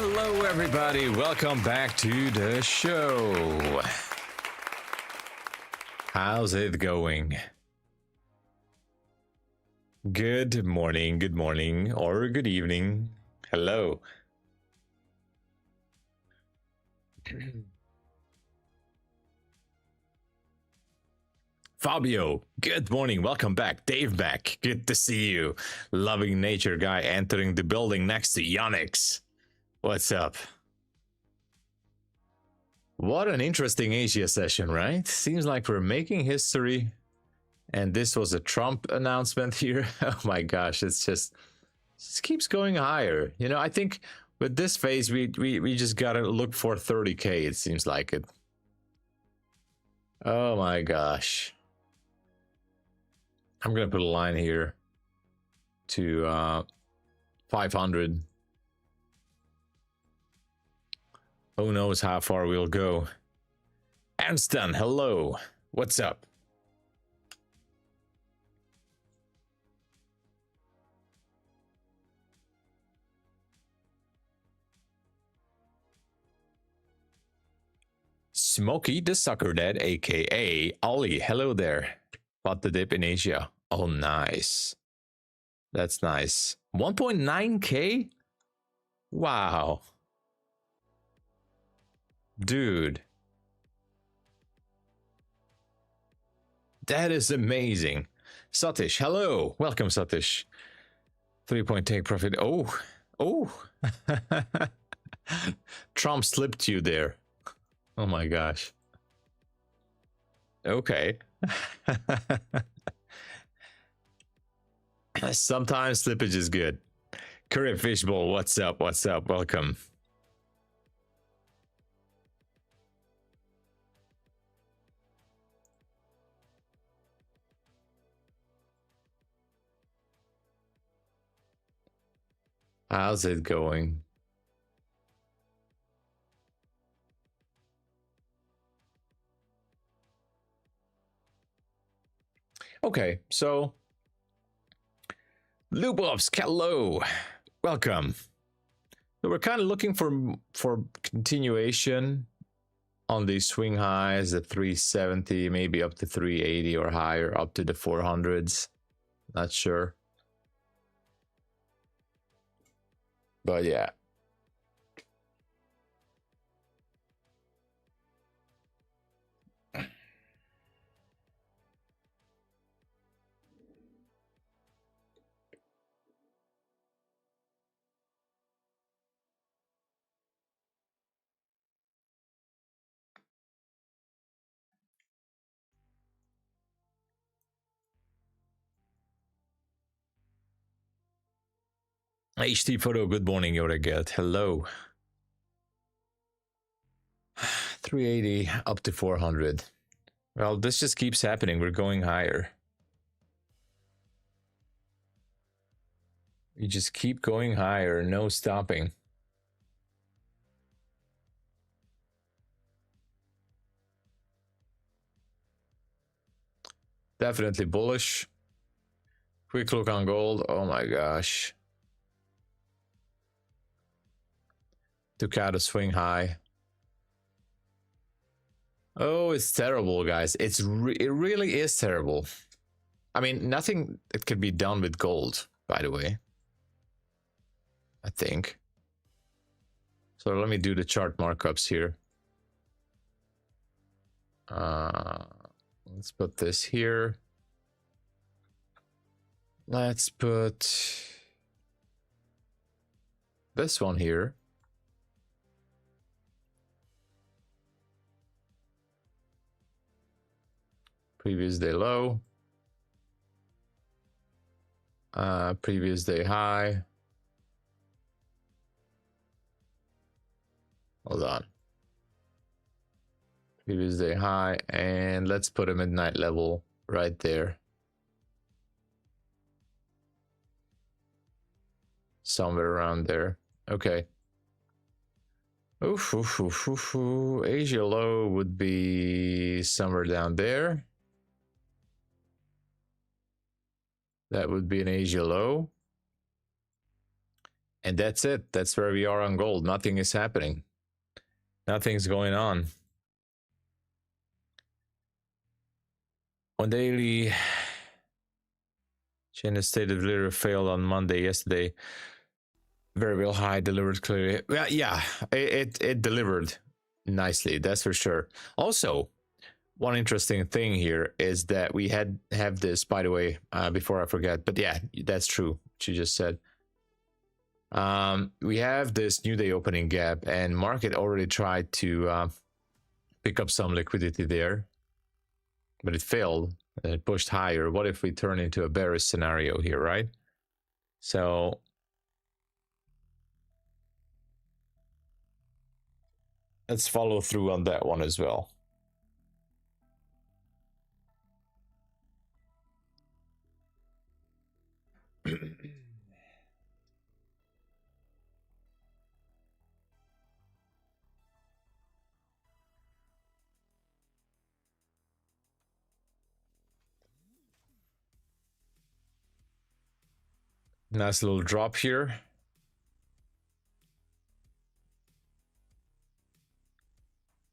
Hello, everybody. Welcome back to the show. How's it going? Good morning, or good evening. Hello. Fabio, good morning. Welcome back. Dave back. Good to see you. Loving nature guy entering the building next to Yannick's. What's up? What an interesting Asia session, right? Seems like we're making history. And this was a Trump announcement here. Oh my gosh, it just keeps going higher. You know, I think with this phase, we just gotta look for 30K, it seems like it. Oh my gosh. I'm gonna put a line here to 500. Who knows how far we'll go. Anston, hello. What's up? Smokey the Sucker Dad, aka Ollie. Hello there. Bought the dip in Asia. Oh, nice. That's nice. 1.9K? Wow. Dude. That is amazing. Satish, hello. Welcome, Satish. 3-point take profit. Oh. Trump slipped you there. Oh my gosh. Okay. Sometimes slippage is good. Curry Fishbowl, what's up? What's up? Welcome. How's it going? Okay, so Lubovsk, hello, welcome. So we're kind of looking for continuation on these swing highs at 370, maybe up to 380 or higher, up to the 400s. Not sure, but yeah. HT Photo, good morning, Yoregeld. Hello. 380 up to 400. Well, this just keeps happening. We're going higher. We just keep going higher, no stopping. Definitely bullish. Quick look on gold. Oh my gosh. Took out a swing high. Oh, it's terrible, guys. It really is terrible. I mean, nothing that could be done with gold, by the way. I think. So let me do the chart markups here. Let's put this here. Let's put this one here. Previous day low. Previous day high. Hold on. Previous day high, and let's put a midnight level right there. Somewhere around there. Okay. Oof. Asia low would be somewhere down there. That would be an Asia low. And that's it. That's where we are on gold. Nothing is happening. Nothing's going on. On daily, China stated delivery failed on Monday yesterday. Very well high, delivered clearly. Well, yeah, it delivered nicely, that's for sure. Also, one interesting thing here is that we have this, by the way, before I forget, but yeah, that's true, what you just said. We have this new day opening gap, and market already tried to pick up some liquidity there, but it failed. It pushed higher. What if we turn into a bearish scenario here, right? So let's follow through on that one as well. Nice little drop here.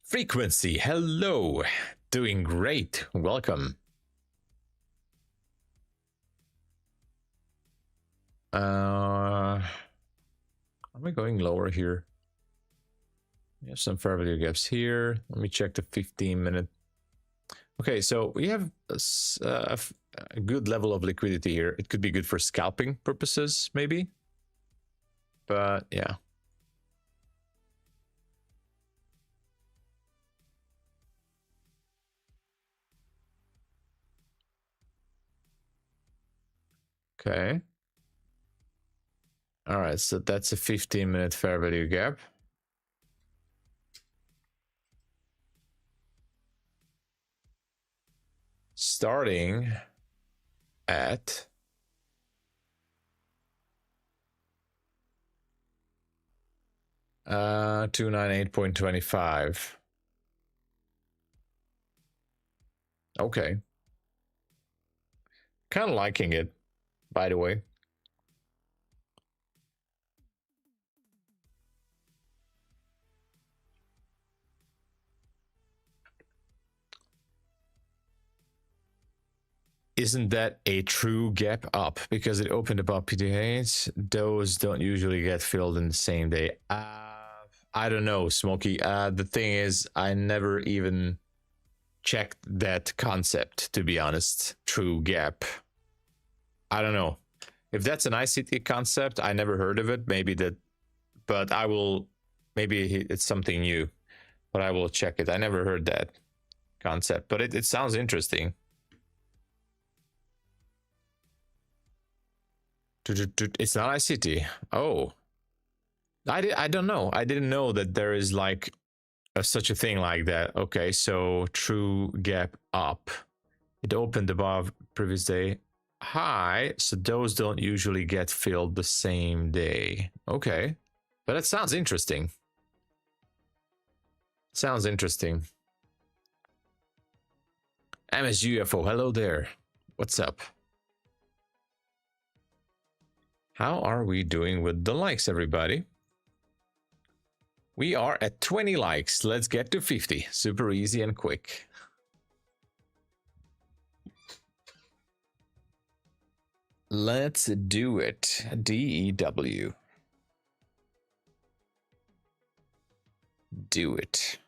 Frequency, hello. Doing great. Welcome. Am I going lower here? We have some fair value gaps here. Let me check the 15-minute. Okay, so we have a good level of liquidity here. It could be good for scalping purposes, maybe. But yeah. Okay. All right, so that's a 15-minute fair value gap. Starting at 298.25. Okay. Kind of liking it, by the way. Isn't that a true gap up? Because it opened above PTH. Those don't usually get filled in the same day. I don't know, Smokey. The thing is, I never even checked that concept, to be honest. True gap. I don't know. If that's an ICT concept, I never heard of it. Maybe that, but I will, maybe it's something new, but I will check it. I never heard that concept, but it sounds interesting. It's not ICT. Oh, I don't know. I didn't know that there is like such a thing like that. Okay, so true gap up. It opened above previous day high, so those don't usually get filled the same day. Okay, but that sounds interesting. Sounds interesting. MSUFO, hello there. What's up? How are we doing with the likes, everybody? We are at 20 likes. Let's get to 50. Super easy and quick. Let's do it. DEW. Do it.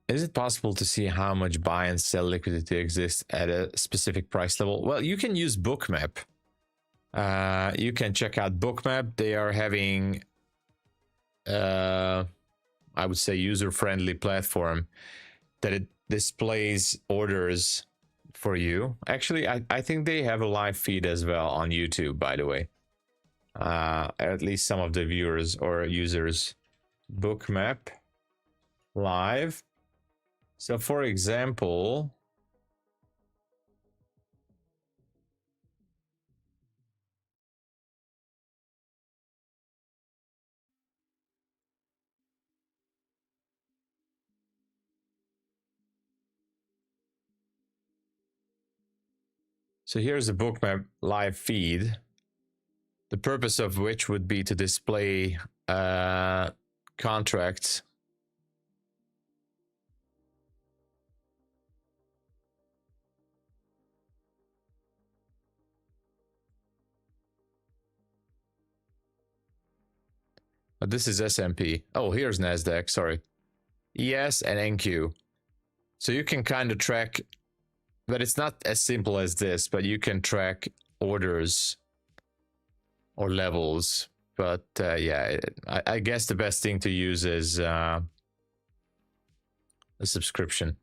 Is it possible to see how much buy and sell liquidity exists at a specific price level? Well, you can use Bookmap. You can check out Bookmap. They are having, I would say, user-friendly platform that it displays orders for you. Actually, I think they have a live feed as well on YouTube, by the way. At least some of the viewers or users. Bookmap live. So for example, so here's the Bookmap live feed, the purpose of which would be to display contracts. But this is S&P. Oh, here's NASDAQ, sorry. ES and NQ. So you can kind of track, but it's not as simple as this, but you can track orders or levels. But yeah, I guess the best thing to use is a subscription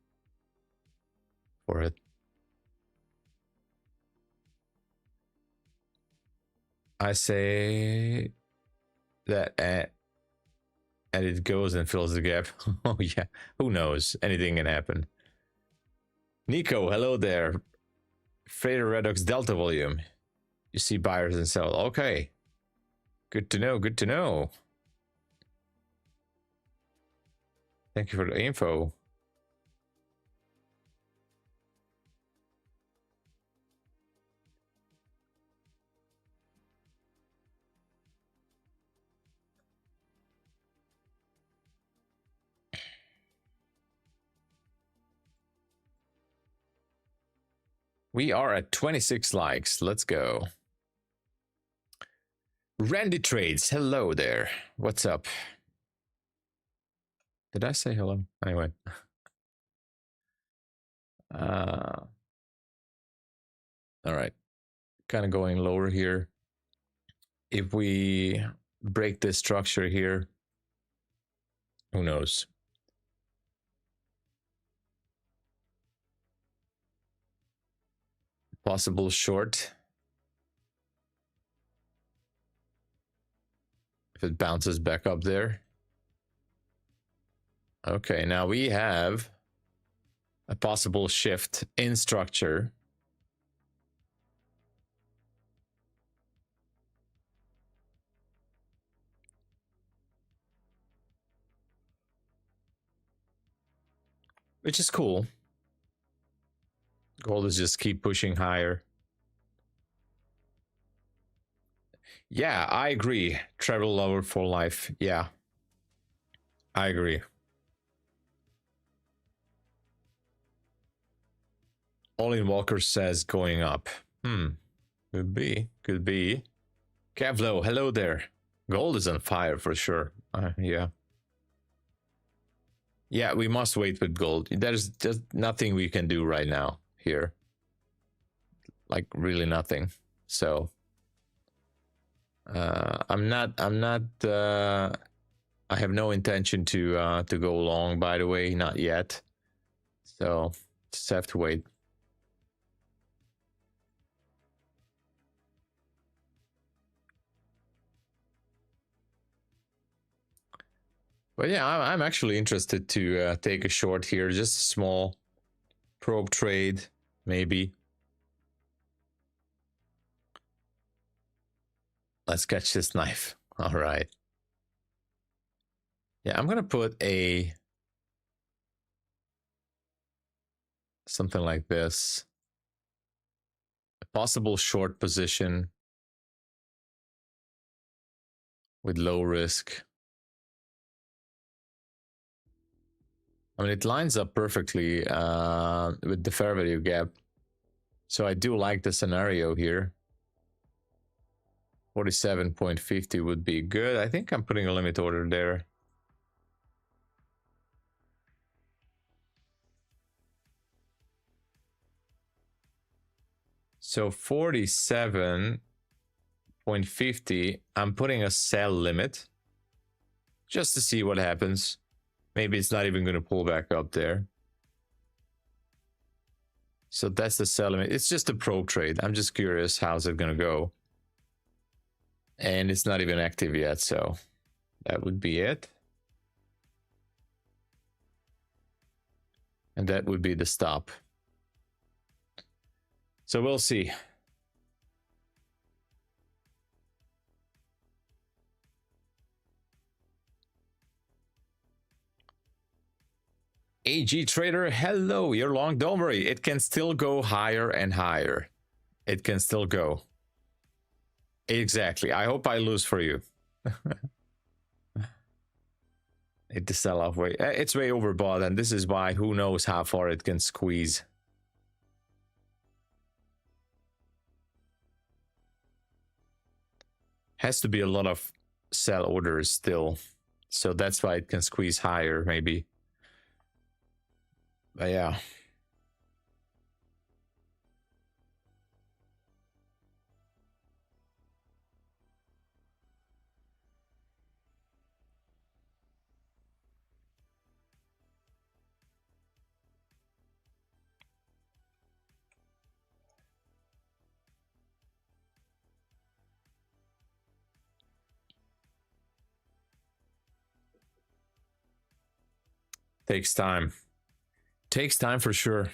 for it. I say that and it goes and fills the gap. Oh yeah, who knows? Anything can happen. Nico, hello there. Freighter Redox Delta volume. You see buyers and sellers. Okay. Good to know, good to know. Thank you for the info. We are at 26 likes. Let's go. Randy Trades, hello there. What's up? Did I say hello? Anyway. All right. Kind of going lower here. If we break this structure here, who knows? Possible short. If it bounces back up there. Okay, now we have a possible shift in structure. Which is cool. Gold is just keep pushing higher. Yeah, I agree. Travel lower for life. Yeah, I agree. Olin Walker says going up. Could be. Could be. Kevlo, hello there. Gold is on fire for sure. Yeah. Yeah, we must wait with gold. There's just nothing we can do right now here. Like really nothing. So I have no intention to go long, by the way, not yet. So just have to wait. But yeah, I'm actually interested to take a short here, just a small probe trade, maybe. Let's catch this knife. All right. Yeah, I'm gonna put something like this. A possible short position with low risk. I mean, it lines up perfectly with the fair value gap. So I do like the scenario here. 47.50 would be good. I think I'm putting a limit order there. So 47.50, I'm putting a sell limit just to see what happens. Maybe it's not even going to pull back up there. So that's the sell limit. It's just a probe trade. I'm just curious how's it gonna go. And it's not even active yet, so that would be it. And that would be the stop. So we'll see. AG Trader, hello, you're long. Don't worry, it can still go higher and higher. It can still go. Exactly. I hope I lose for you. It's the sell-off way. It's way overbought, and this is why who knows how far it can squeeze. Has to be a lot of sell orders still, so that's why it can squeeze higher maybe. But yeah. Takes time. Takes time for sure.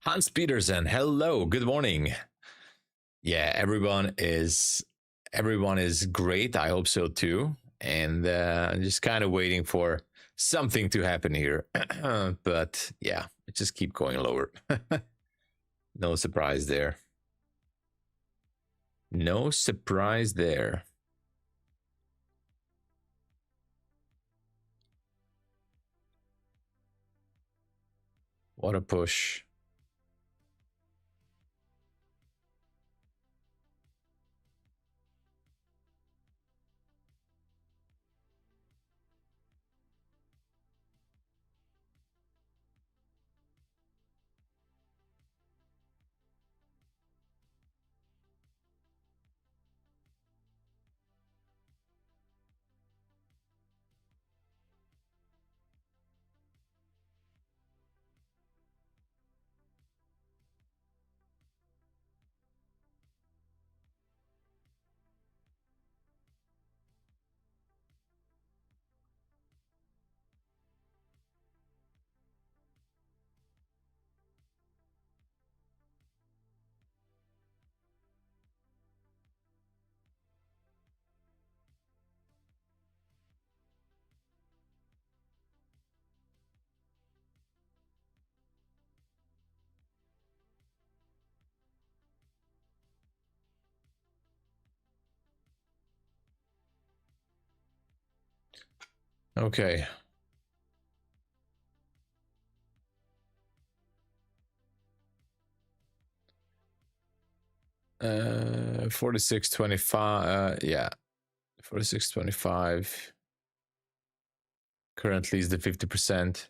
Hans Peterson, hello, good morning. Yeah, everyone is great. I hope so too. And I'm just kind of waiting for something to happen here. But yeah, just keep going lower. No surprise there. No surprise there. What a push. Okay. Uh, 46.25. Yeah, 46.25. Currently is the 50%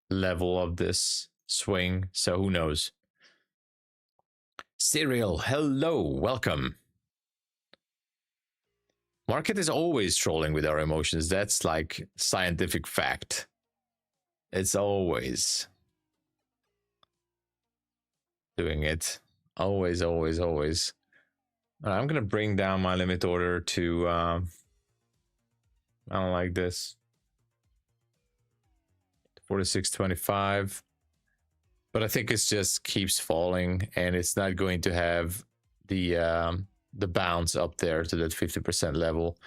level of this swing, so who knows? Cyril, hello, welcome. Market is always trolling with our emotions. That's like scientific fact. It's always doing it. Always, always, always. I'm gonna bring down my limit order to I don't like this. 46.25. But I think it just keeps falling, and it's not going to have the bounce up there to that 50% level.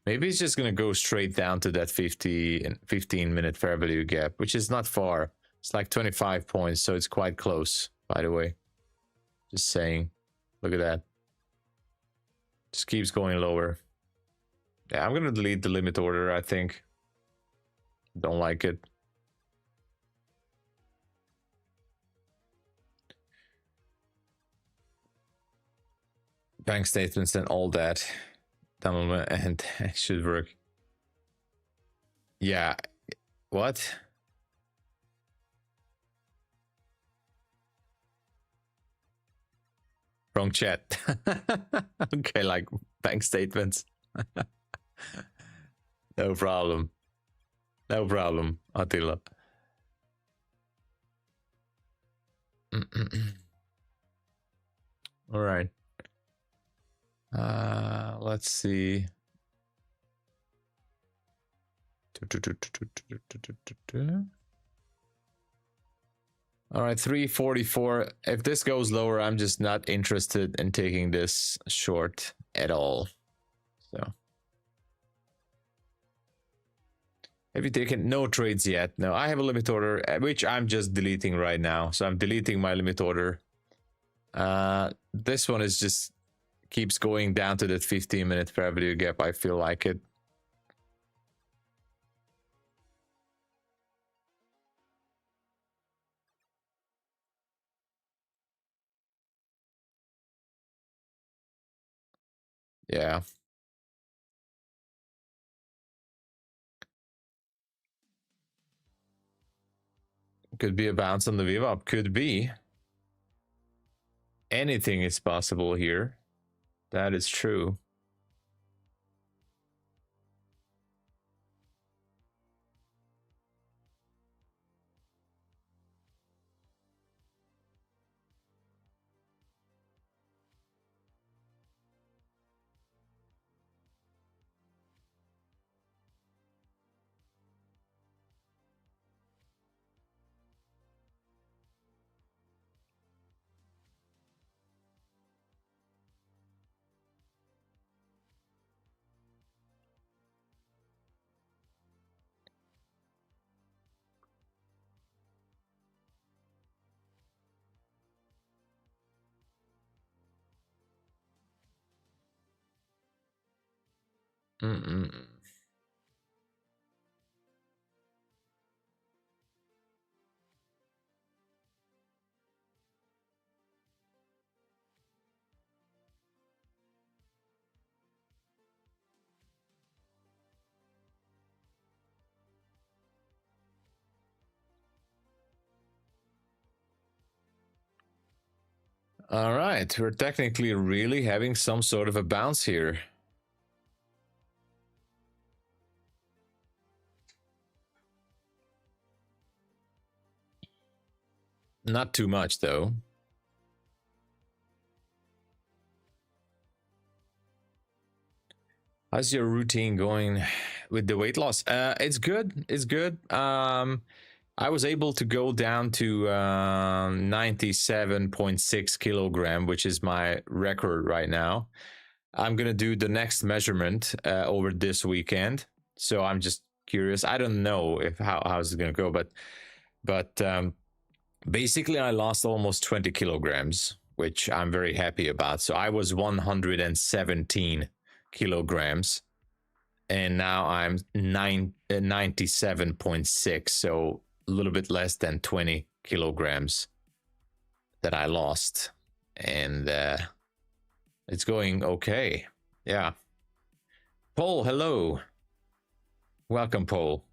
Maybe it's just going to go straight down to that 15-minute fair value gap, which is not far. It's like 25 points, so it's quite close, by the way. Just saying. Look at that. Just keeps going lower. Yeah, I'm going to delete the limit order, I think. Don't like it. Bank statements and all that. And it should work. Yeah. What? Wrong chat. Okay, like bank statements. No problem. No problem, Attila. All right. Let's see. All right, 344. If this goes lower, I'm just not interested in taking this short at all. So, have you taken no trades yet? No, I have a limit order, which I'm just deleting right now. So I'm deleting my limit order. This one is just keeps going down to that 15-minute fair value gap. I feel like it. Yeah. Could be a bounce on the VWAP. Could be. Anything is possible here. That is true. All right, we're technically really having some sort of a bounce here. Not too much, though. How's your routine going with the weight loss? It's good. It's good. I was able to go down to 97.6 kilogram, which is my record right now. I'm gonna do the next measurement over this weekend, so I'm just curious. I don't know if how's it gonna go, but basically I lost almost 20 kilograms, which I'm very happy about. So I was 117 kilograms, and now I'm 97.6, so a little bit less than 20 kilograms that I lost, and it's going okay. Yeah. Paul, hello. Welcome, Paul.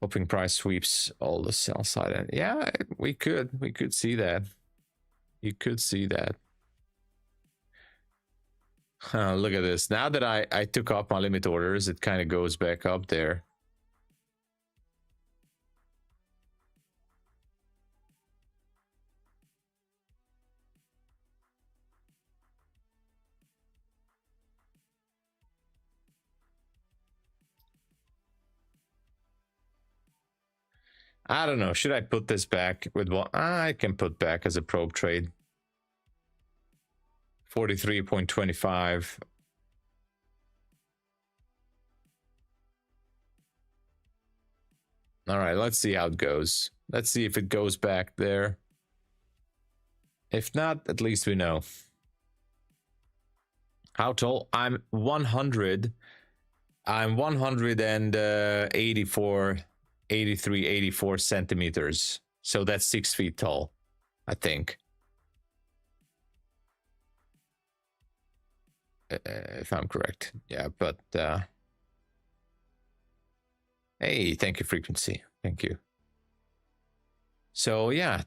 Hoping price sweeps all the sell side. And yeah, we could see that. You could see that. Look at this. Now that I took off my limit orders, it kind of goes back up there. I don't know. Should I put this back with what I can put back as a probe trade? 43.25. All right, let's see how it goes. Let's see if it goes back there. If not, at least we know. How tall? I'm 100. I'm 184, 83, 84 centimeters. So that's 6 feet tall, I think. If I'm correct. Yeah, but hey, thank you, frequency. Thank you. So yeah,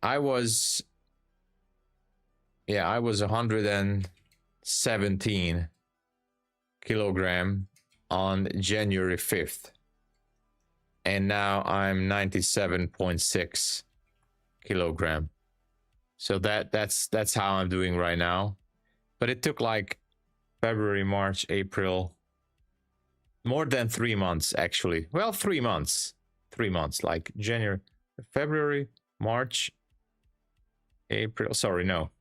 I was 117 kilogram on January 5th. And now I'm 97.6 kilogram. So that's how I'm doing right now. But it took like February, March, April, more than 3 months actually. Well, 3 months. 3 months, like January, February, March, April. Sorry, no.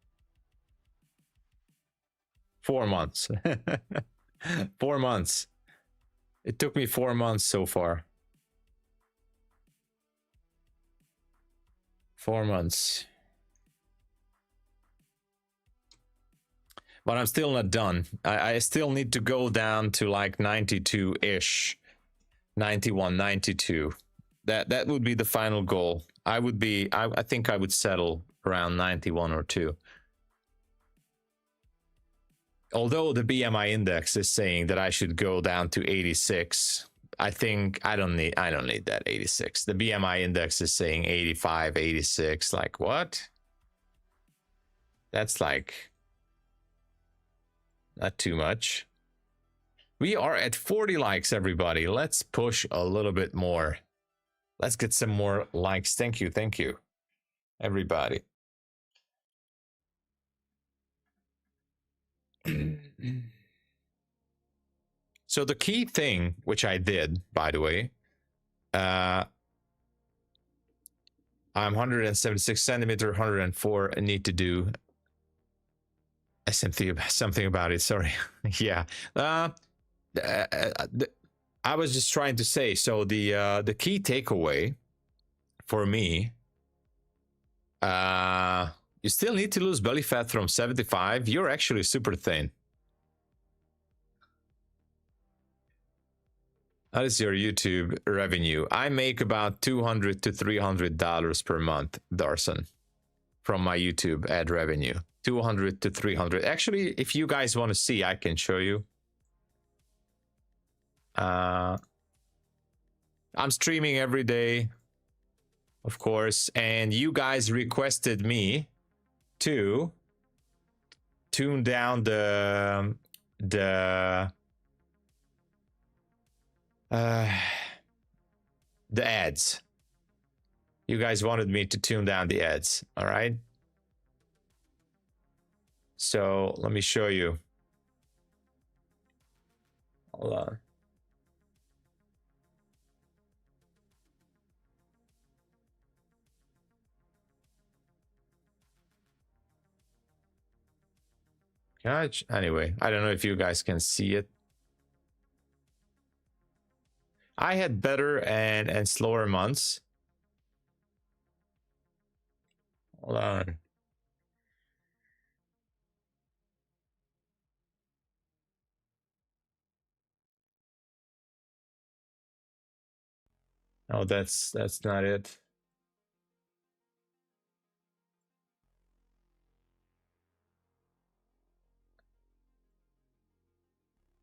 4 months. 4 months. It took me 4 months so far. 4 months. But I'm still not done. I still need to go down to like 92-ish. 91, 92. That would be the final goal. I think I would settle around 91 or 2. Although the BMI index is saying that I should go down to 86, I think I don't need that 86. The BMI index is saying 85, 86. Like what? That's like not too much. We are at 40 likes, everybody. Let's push a little bit more. Let's get some more likes. Thank you, everybody. So the key thing, which I did, by the way, I'm 176 centimeter, 104. I need to do something about it. Sorry. Yeah. I was just trying to say. So the key takeaway for me, you still need to lose belly fat from 75. You're actually super thin. That is your YouTube revenue. I make about $200 to $300 per month, Darson, from my YouTube ad revenue. 200 to 300. Actually, if you guys want to see, I can show you. I'm streaming every day, of course, and you guys requested me to tune down the ads. You guys wanted me to tune down the ads, all right? So let me show you. Hold on. Anyway, I don't know if you guys can see it. I had better and slower months. Hold on. Oh, that's not it.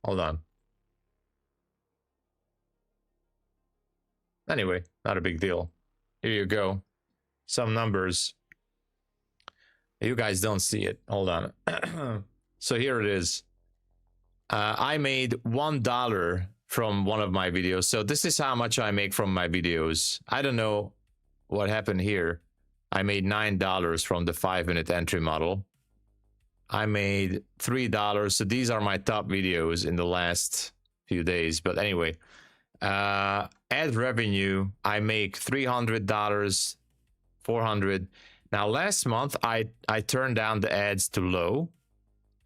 Hold on. Anyway, not a big deal. Here you go. Some numbers. You guys don't see it. Hold on. So here it is. I made $1 from one of my videos. So this is how much I make from my videos. I don't know what happened here. I made $9 from the 5-minute entry model. I made $3. So these are my top videos in the last few days. But anyway, ad revenue, I make $300, 400. Now last month I turned down the ads to low,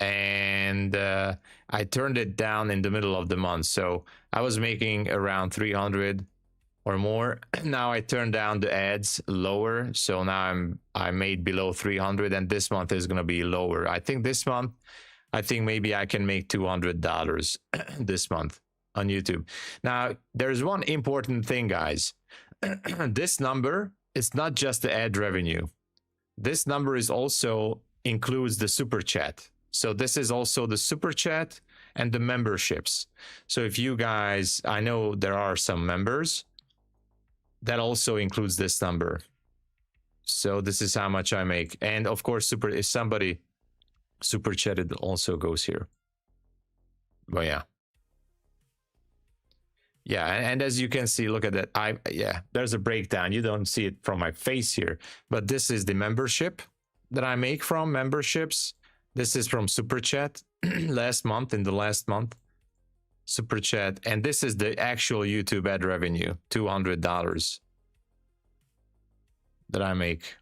and I turned it down in the middle of the month, so I was making around 300 or more. Now I turned down the ads lower, so now I made below 300, and this month is going to be lower. I think this month, I think maybe I can make $200 this month on YouTube. Now there's one important thing, guys. This number is not just the ad revenue. This number is also includes the super chat. So this is also the super chat and the memberships. So if you guys, I know there are some members, that also includes this number. So this is how much I make. And of course, if somebody super chatted, also goes here. But yeah. Yeah, and as you can see, look at that. Yeah, there's a breakdown. You don't see it from my face here, but this is the membership that I make from memberships. This is from super chat last month, in the last month, super chat, and this is the actual YouTube ad revenue, $200 that I make.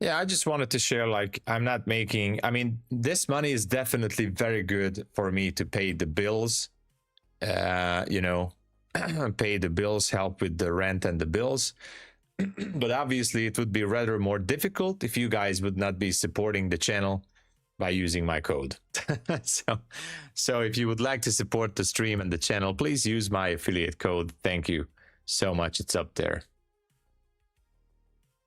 Yeah, I just wanted to share, like, I'm not making, I mean, this money is definitely very good for me to pay the bills, you know, pay the bills, help with the rent and the bills. But obviously it would be rather more difficult if you guys would not be supporting the channel by using my code. So if you would like to support the stream and the channel, please use my affiliate code. Thank you so much. It's up there.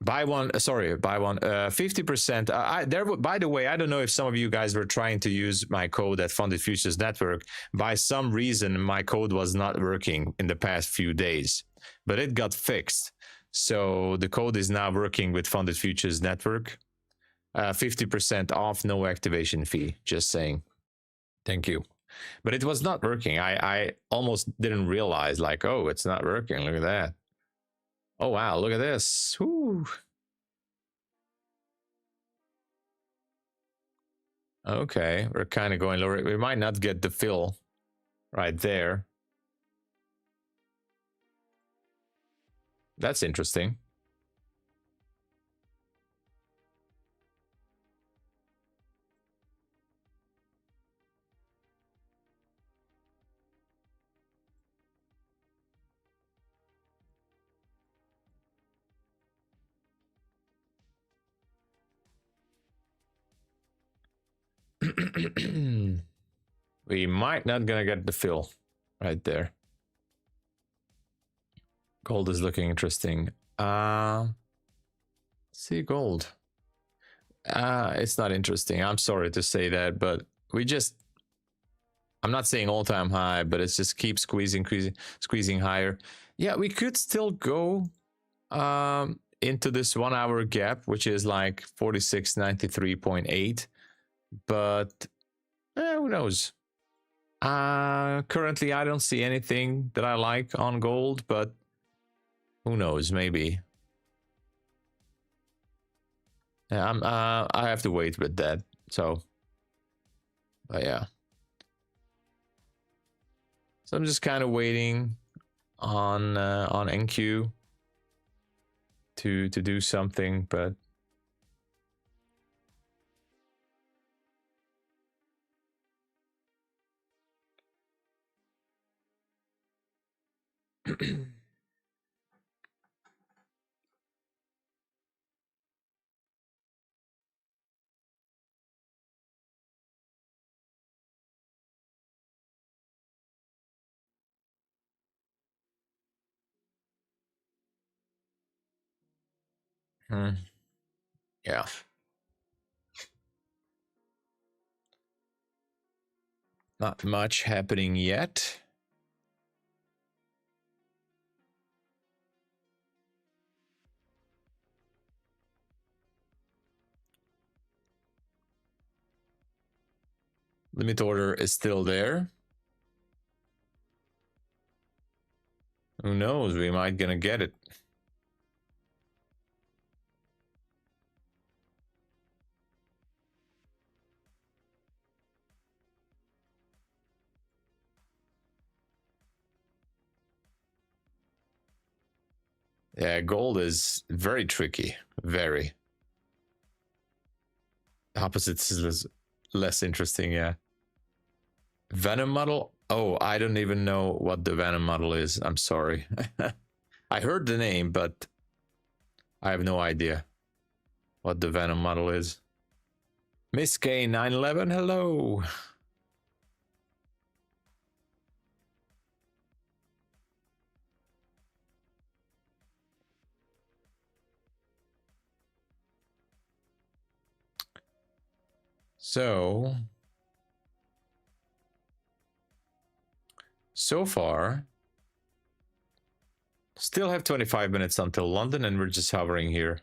Buy one, 50%. By the way, I don't know if some of you guys were trying to use my code at Funded Futures Network. By some reason, my code was not working in the past few days, but it got fixed. So the code is now working with Funded Futures Network. 50% off, no activation fee, just saying. Thank you. But it was not working. I almost didn't realize, like, oh, it's not working. Look at that. Oh, wow, look at this. Whew. Okay, we're kind of going lower. We might not get the fill right there. That's interesting. We might not gonna get the fill right there. Gold is looking interesting. See gold. It's not interesting. I'm sorry to say that, but I'm not saying all-time high, but it's just keep squeezing higher. Yeah, we could still go into this 1 hour gap, which is like 46.93.8, but who knows? Currently I don't see anything that I like on gold, but who knows, maybe. Yeah, I have to wait with that. So, but yeah. So I'm just kind of waiting on NQ to do something, but yeah. Not much happening yet. Limit order is still there. Who knows? We might gonna get it. Yeah, gold is very tricky. Very. Opposites is less interesting, yeah. Venom model? Oh, I don't even know what the Venom model is. I'm sorry. I heard the name, but I have no idea what the Venom model is. Miss K911, hello. So far, still have 25 minutes until London, and we're just hovering here.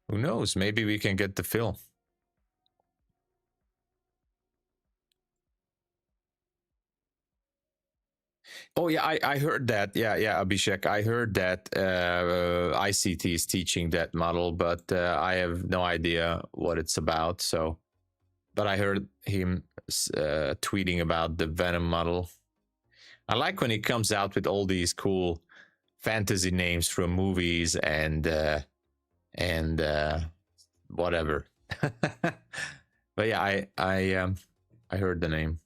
Who knows? Maybe we can get the fill. Oh yeah, I heard that. Yeah, Abhishek, I heard that ICT is teaching that model, but I have no idea what it's about. So, but I heard him tweeting about the Venom model. I like when he comes out with all these cool fantasy names from movies and whatever. But yeah, I heard the name.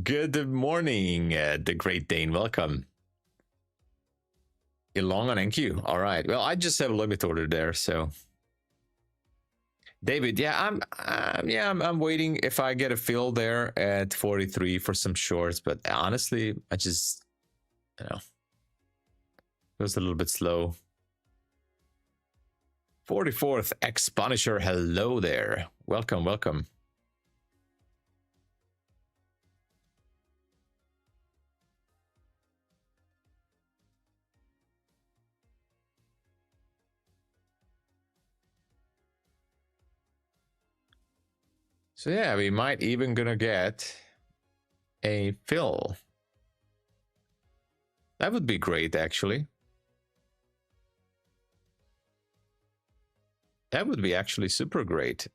Good morning, the Great Dane. Welcome. Long on NQ. All right. Well, I just have a limit order there, so. David, yeah, I'm waiting if I get a fill there at 43 for some shorts, but honestly, I just, you know, it was a little bit slow. 44th X Punisher, hello there. Welcome, welcome. So yeah, we might even gonna get a fill. That would be great, actually. That would be actually super great.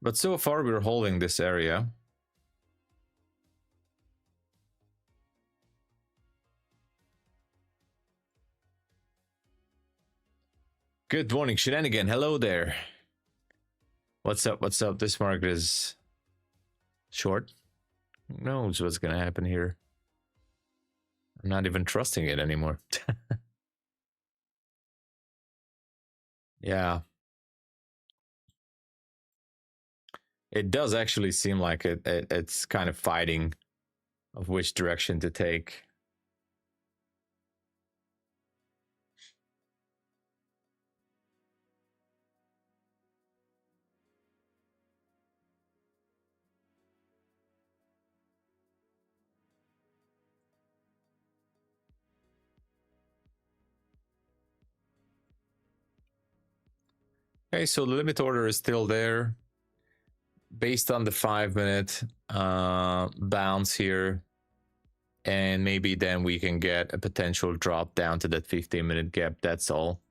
But so far we're holding this area. Good morning, Shenanigan. Hello there. What's up? What's up? This market is short. Who knows what's gonna happen here? I'm not even trusting it anymore. Yeah. It does actually seem like it's kind of fighting of which direction to take. Okay, so the limit order is still there. Based on the 5-minute bounce here. And maybe then we can get a potential drop down to that 15-minute gap, that's all.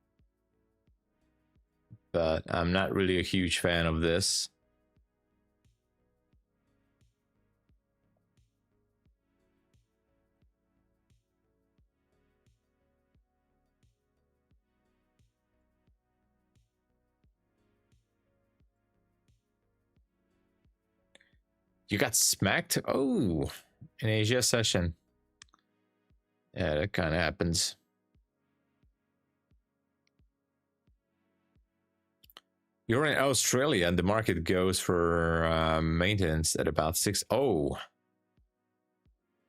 But I'm not really a huge fan of this. You got smacked? Oh, in Asia session. Yeah, that kind of happens. You're in Australia and the market goes for maintenance at about 6. Oh,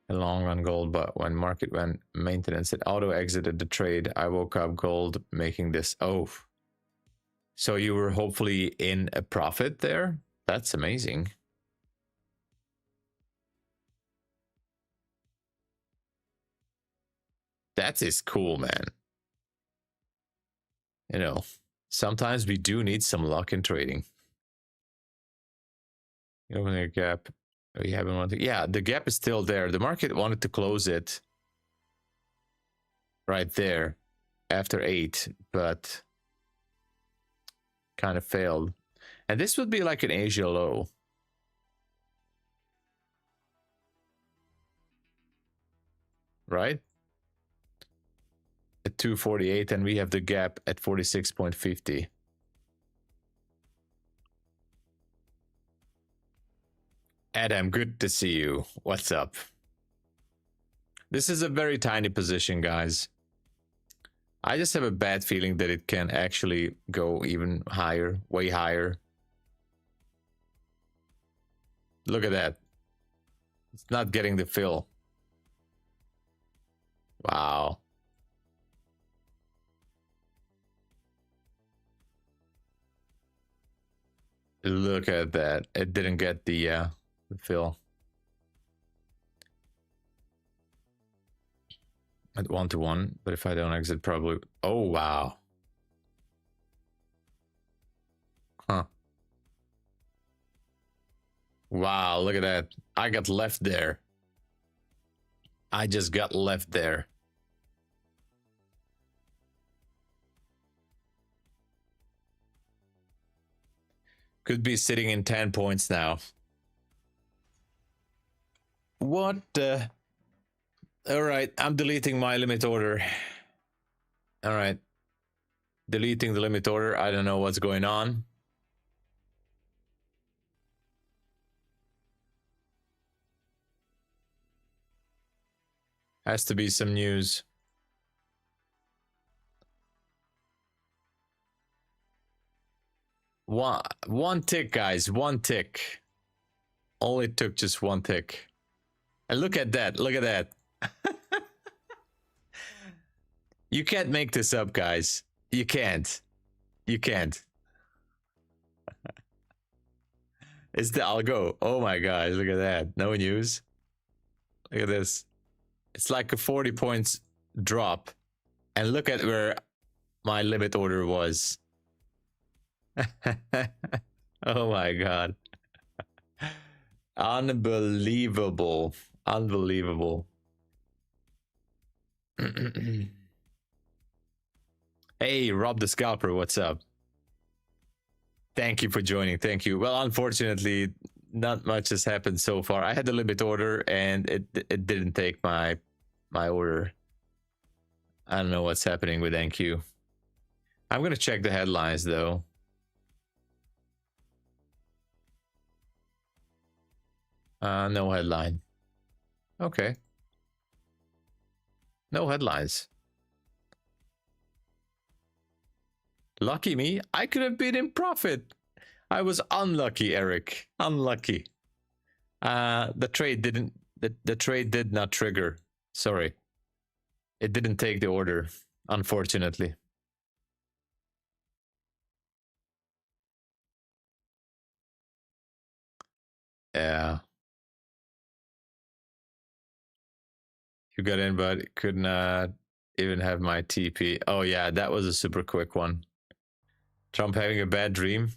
a long on gold, but when market went maintenance, it auto exited the trade. I woke up gold making this. Oh, so you were hopefully in a profit there? That's amazing. That is cool, man. You know, sometimes we do need some luck in trading. Opening a gap. We haven't wanted. Yeah, the gap is still there. The market wanted to close it right there after 8, but kind of failed. And this would be like an Asia low. Right? At 248, and we have the gap at 46.50. Adam, good to see you. What's up? This is a very tiny position, guys. I just have a bad feeling that it can actually go even higher, way higher. Look at that. It's not getting the fill. Wow. Look at that. It didn't get the fill. At 1-to-1, but if I don't exit, probably. Oh, wow. Huh. Wow, look at that. I got left there. I just got left there. Could be sitting in 10 points now. What? All right, I'm deleting my limit order. All right. Deleting the limit order. I don't know what's going on. Has to be some news. One tick, guys. One tick. Only took just one tick. And look at that. Look at that. You can't make this up, guys. You can't. You can't. It's the algo. Oh my god, look at that. No news. Look at this. It's like a 40 points drop. And look at where my limit order was. Oh my god. Unbelievable. Unbelievable. Hey, Rob the Scalper, what's up? Thank you for joining. Thank you. Well, unfortunately, not much has happened so far. I had the limit order and it didn't take my order. I don't know what's happening with NQ. I'm going to check the headlines though. No headline. Okay. No headlines. Lucky me, I could have been in profit. I was unlucky, Eric. Unlucky. The trade did not trigger. Sorry. It didn't take the order, unfortunately. Yeah. You got in, but could not even have my TP. Oh yeah, that was a super quick one. Trump having a bad dream?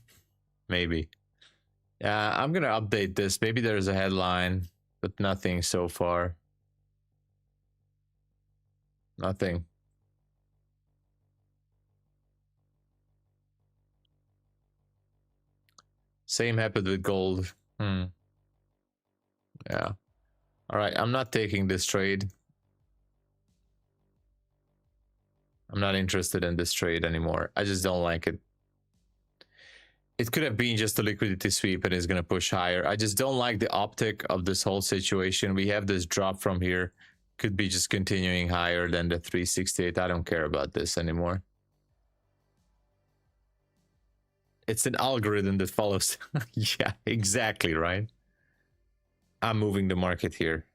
Maybe. Yeah, I'm gonna update this. Maybe there's a headline, but nothing so far. Nothing. Same happened with gold. Yeah. All right, I'm not taking this trade. I'm not interested in this trade anymore. I just don't like it. It could have been just a liquidity sweep and it's going to push higher. I just don't like the optic of this whole situation. We have this drop from here. Could be just continuing higher than the 368. I don't care about this anymore. It's an algorithm that follows. Yeah, exactly, right? I'm moving the market here.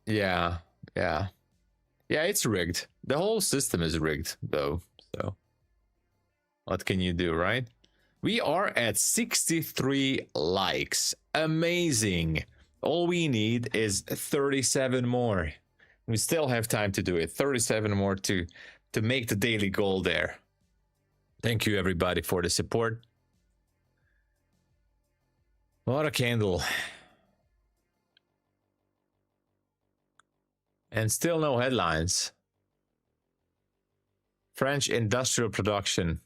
Yeah, yeah. Yeah, it's rigged. The whole system is rigged, though. So, what can you do, right? We are at 63 likes. Amazing. All we need is 37 more. We still have time to do it. 37 more to make the daily goal there. Thank you, everybody, for the support. What a candle. And still no headlines. French industrial production.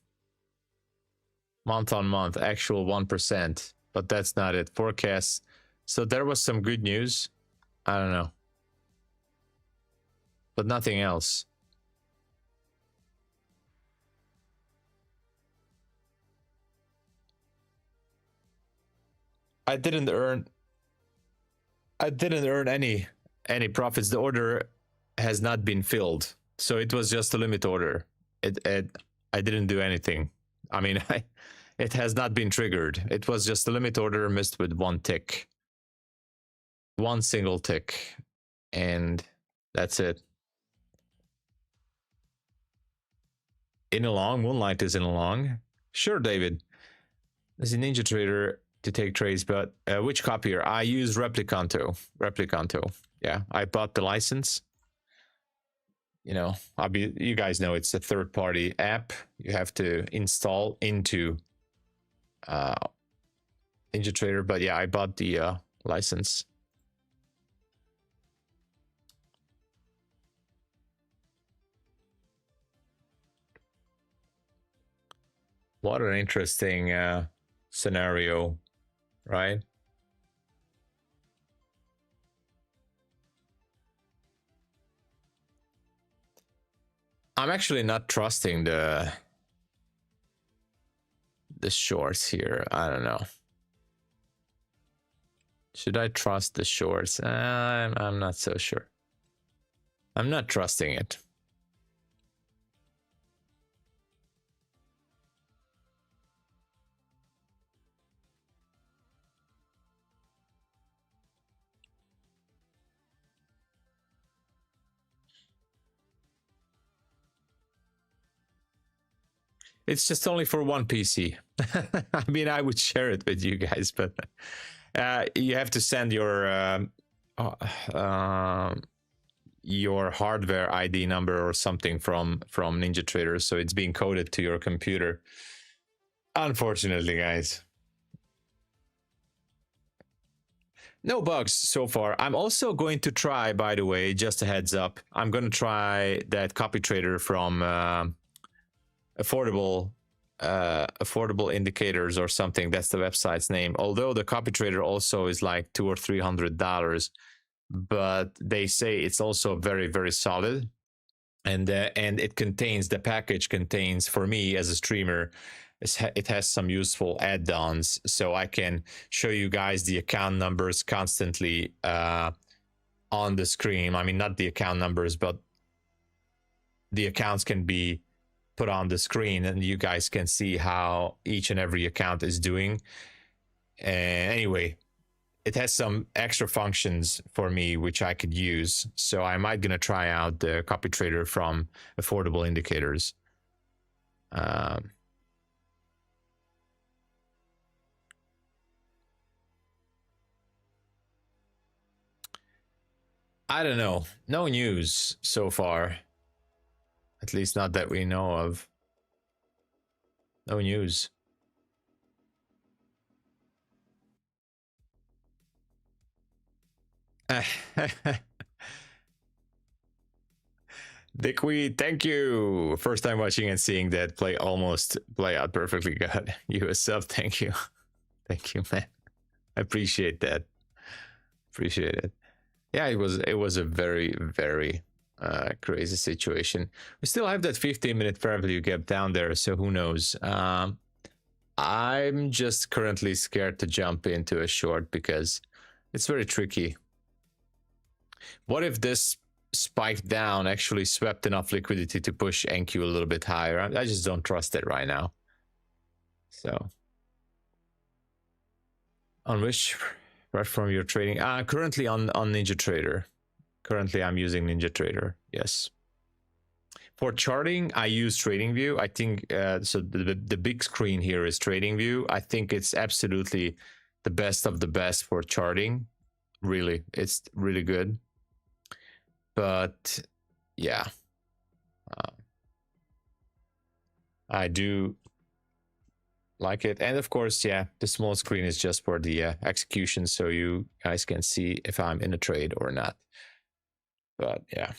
Month on month, actual 1%. But that's not it. Forecasts. So there was some good news. I don't know. But nothing else. I didn't earn any profits. The order has not been filled, so it was just a limit order. I didn't do anything. I mean, it has not been triggered. It was just a limit order missed with one tick, one single tick, and that's it. In a long, Moonlight is in a long. Sure, David. As a Ninja Trader to take trades, but which copier? I use Replicanto. Yeah, I bought the license. You know, you guys know it's a third-party app. You have to install into Ninja Trader, but yeah, I bought the license. What an interesting scenario, right? I'm actually not trusting the shorts here. I don't know. Should I trust the shorts? I'm not so sure. I'm not trusting it. It's just only for one PC. I mean, I would share it with you guys, but you have to send your hardware ID number or something from Ninja Trader, so it's being coded to your computer. Unfortunately, guys. No bugs so far. I'm also going to try, by the way, just a heads up, I'm going to try that copy trader from affordable indicators or something. That's the website's name. Although the copy trader also is like $200 or $300, but they say it's also very, very solid. And it contains, the package contains, for me as a streamer, it has some useful add-ons, so I can show you guys the account numbers constantly on the screen. I mean, not the account numbers, but the accounts can be put on the screen and you guys can see how each and every account is doing. And anyway, it has some extra functions for me which I could use, so I might gonna try out the copy trader from affordable indicators. I don't know. No news so far. At least not that we know of. No news. Dickweed, thank you. First time watching and seeing that play out perfectly good. You a sub, thank you. Thank you, man. I appreciate that. Appreciate it. Yeah, it was a very, very Crazy situation. We still have that 15-minute fair value gap down there, so who knows. I'm just currently scared to jump into a short because it's very tricky. What if this spike down actually swept enough liquidity to push NQ a little bit higher? I just don't trust it right now. So, on which platform you're trading? Currently on NinjaTrader. Currently, I'm using NinjaTrader. Yes. For charting, I use TradingView. I think so. The big screen here is TradingView. I think it's absolutely the best of the best for charting. Really, it's really good. But yeah, I do like it. And of course, yeah, the small screen is just for the execution, so you guys can see if I'm in a trade or not. But yeah.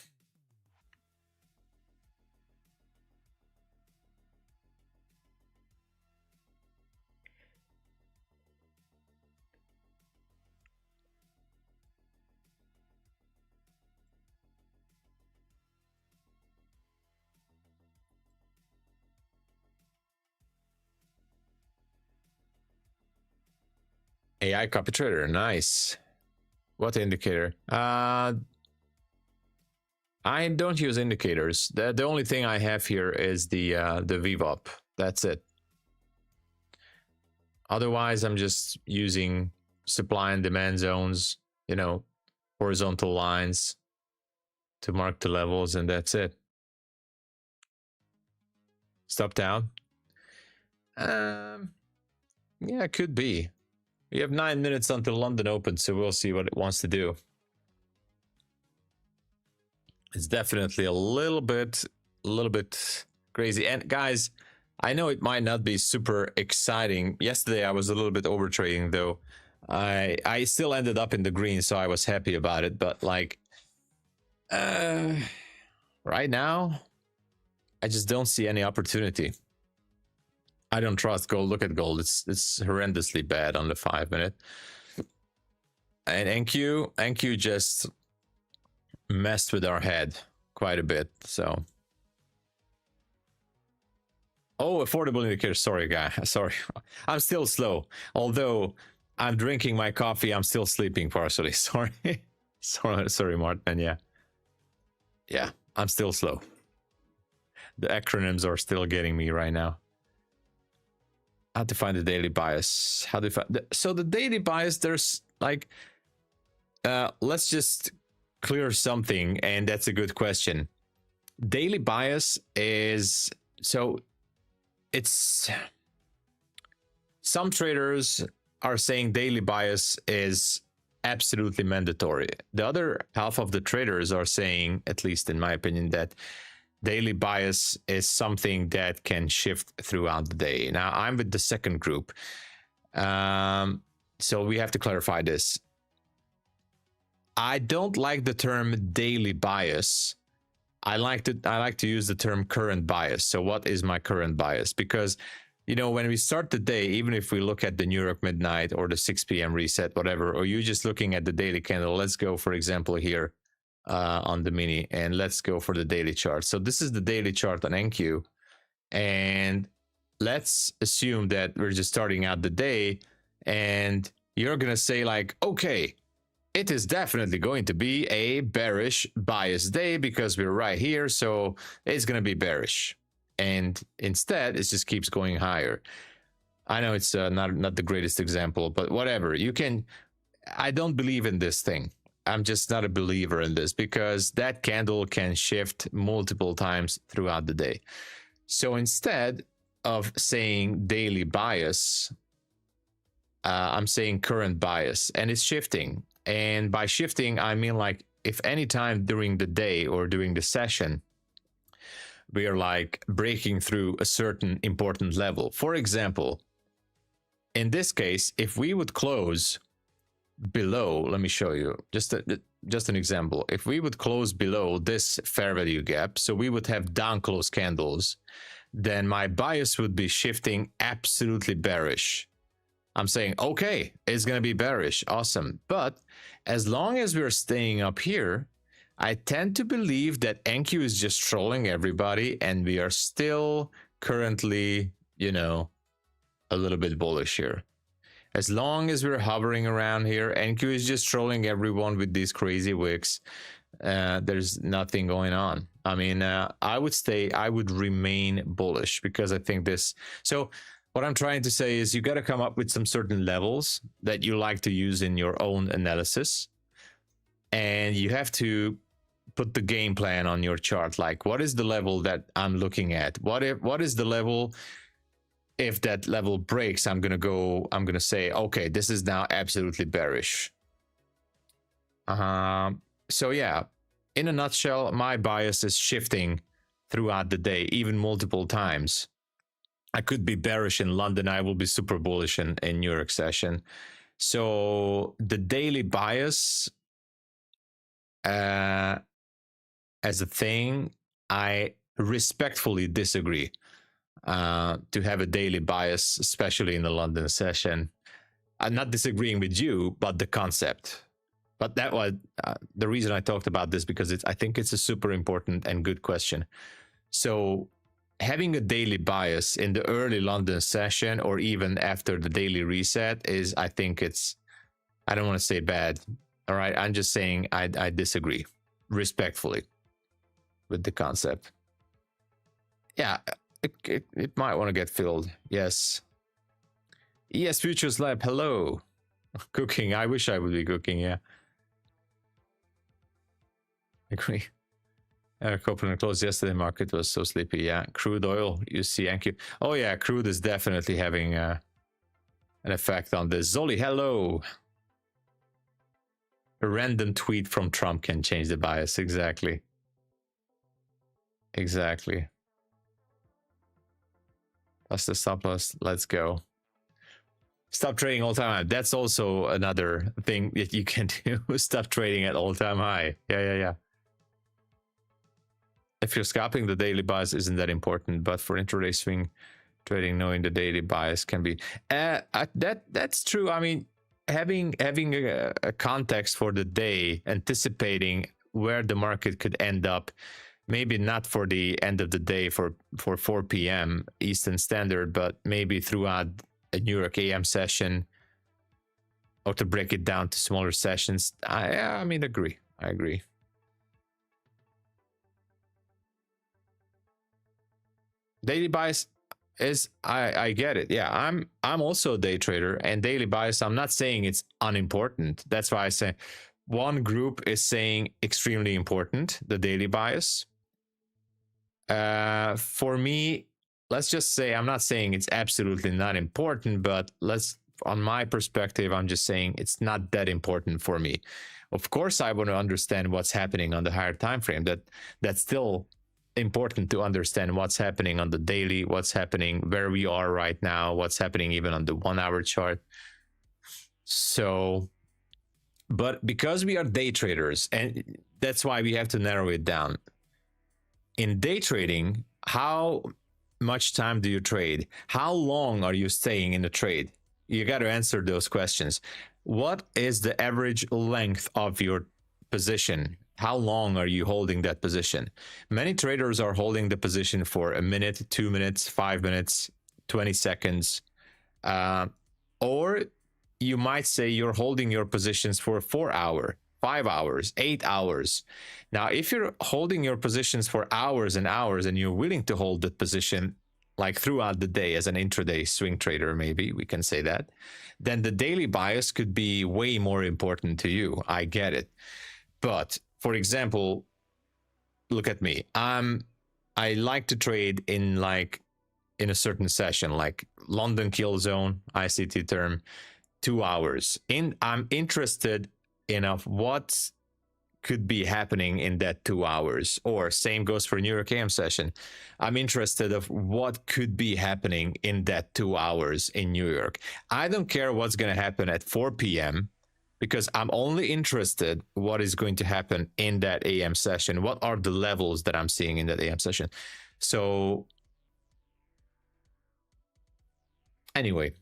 AI copy trader, nice. What indicator? I don't use indicators. The only thing I have here is the VWAP. That's it. Otherwise, I'm just using supply and demand zones, you know, horizontal lines to mark the levels, and that's it. Stop down. Yeah, it could be. We have 9 minutes until London opens, so we'll see what it wants to do. It's definitely a little bit crazy. And guys, I know it might not be super exciting. Yesterday I was a little bit over trading though. I still ended up in the green, so I was happy about it. But like, right now, I just don't see any opportunity. I don't trust gold. Look at gold. It's horrendously bad on the 5 minute. And NQ just messed with our head quite a bit. So, oh, affordable indicator. Sorry, guy. Sorry, I'm still slow. Although I'm drinking my coffee, I'm still sleeping partially. Sorry, sorry, Martin. Yeah, I'm still slow. The acronyms are still getting me right now. How to find the daily bias? How to find so the daily bias? There's like, let's just clear something, and that's a good question. Daily bias is, so it's, some traders are saying daily bias is absolutely mandatory. The other half of the traders are saying, at least in my opinion, that daily bias is something that can shift throughout the day. Now, I'm with the second group. So we have to clarify this. I don't like the term daily bias. I like to use the term current bias. So what is my current bias? Because, you know, when we start the day, even if we look at the New York midnight or the 6 p.m. reset, whatever, or you just looking at the daily candle, let's go, for example, here on the mini, and let's go for the daily chart. So this is the daily chart on NQ, and let's assume that we're just starting out the day, and you're gonna say like, okay, it is definitely going to be a bearish bias day because we're right here, so it's gonna be bearish. And instead it just keeps going higher. I know it's not the greatest example, but whatever. You can, I don't believe in this thing. I'm just not a believer in this because that candle can shift multiple times throughout the day. So instead of saying daily bias, I'm saying current bias, and it's shifting. And by shifting, I mean like if any time during the day or during the session, we are like breaking through a certain important level. For example, in this case, if we would close below, let me show you just an example. If we would close below this fair value gap, so we would have down close candles, then my bias would be shifting absolutely bearish. I'm saying, okay, it's going to be bearish. Awesome. But as long as we're staying up here, I tend to believe that NQ is just trolling everybody, and we are still currently, you know, a little bit bullish here. As long as we're hovering around here, NQ is just trolling everyone with these crazy wicks. There's nothing going on. I mean, I would remain bullish because I think this. So what I'm trying to say is you got to come up with some certain levels that you like to use in your own analysis. And you have to put the game plan on your chart. Like, what is the level that I'm looking at? What is the level? If that level breaks, I'm gonna say, okay, this is now absolutely bearish. So yeah, in a nutshell, my bias is shifting throughout the day, even multiple times. I could be bearish in London. I will be super bullish in New York session. So the daily bias as a thing, I respectfully disagree. To have a daily bias, especially in the London session. I'm not disagreeing with you, but the concept. But that was the reason I talked about this, because I think it's a super important and good question. So having a daily bias in the early London session or even after the daily reset is, I think it's, I don't want to say bad. All right, I'm just saying I disagree respectfully with the concept. Yeah. It might want to get filled. Yes. Yes, Futures Lab. Hello. Cooking. I wish I would be cooking. Yeah. Agree. Copeland closed yesterday. Market was so sleepy. Yeah. Crude oil. You see. Thank you. Oh yeah. Crude is definitely having an effect on this. Zoli. Hello. A random tweet from Trump can change the bias. Exactly. Exactly. That's the stop loss. Let's go. Stop trading all time high. That's also another thing that you can do. Stop trading at all time high. Yeah. If you're scalping, the daily bias isn't that important, but for intraday swing trading, knowing the daily bias can be that's true. I mean, having a context for the day, anticipating where the market could end up. Maybe not for the end of the day for 4 p.m. Eastern Standard, but maybe throughout a New York AM session, or to break it down to smaller sessions. I mean, agree. I agree. Daily bias is, I get it. Yeah, I'm also a day trader, and daily bias, I'm not saying it's unimportant. That's why I say one group is saying extremely important, the daily bias. For me, let's just say, I'm not saying it's absolutely not important, but on my perspective, I'm just saying it's not that important for me. Of course, I want to understand what's happening on the higher time frame. That's still important to understand what's happening on the daily, what's happening where we are right now, what's happening even on the 1 hour chart. So, but because we are day traders, and that's why we have to narrow it down. In day trading, how much time do you trade? How long are you staying in the trade? You got to answer those questions. What is the average length of your position? How long are you holding that position? Many traders are holding the position for a minute, 2 minutes, 5 minutes, 20 seconds. Or you might say you're holding your positions for 4 hours. 5 hours, 8 hours. Now, if you're holding your positions for hours and hours, and you're willing to hold that position like throughout the day as an intraday swing trader, maybe we can say that, then the daily bias could be way more important to you. I get it. But for example, look at me. I like to trade in a certain session, like London kill zone, ICT term, 2 hours. I'm interested enough what could be happening in that 2 hours, or same goes for New York AM session. I'm interested of what could be happening in that 2 hours in New York. I don't care what's going to happen at 4 p.m. because I'm only interested what is going to happen in that AM session. What are the levels that I'm seeing in that AM session? So anyway,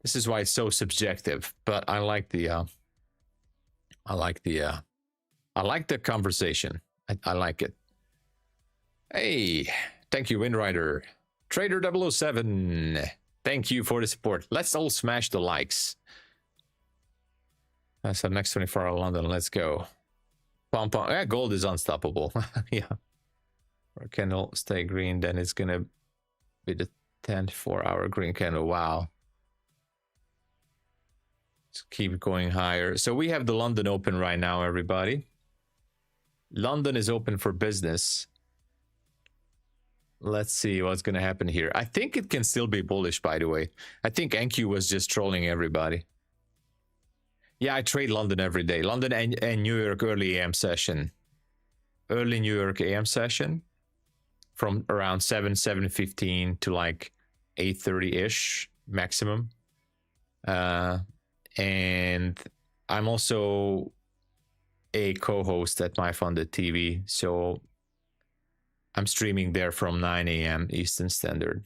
this is why it's so subjective, but I like the I like the conversation. I like it. Hey, thank you, Windrider. Trader 007, thank you for the support. Let's all smash the likes. That's the next 24 hour London. Let's go. Pom pom. Yeah, gold is unstoppable. Yeah. Or candle stay green, then it's gonna be the 10-4-hour green candle. Wow. Let's keep going higher. So we have the London open right now, everybody. London is open for business. Let's see what's going to happen here. I think it can still be bullish, by the way. I think NQ was just trolling everybody. Yeah, I trade London every day. London and New York early AM session. Early New York AM session from around 7:15 to like 8:30-ish maximum. And I'm also a co-host at MyFunded TV, so I'm streaming there from 9 AM Eastern Standard.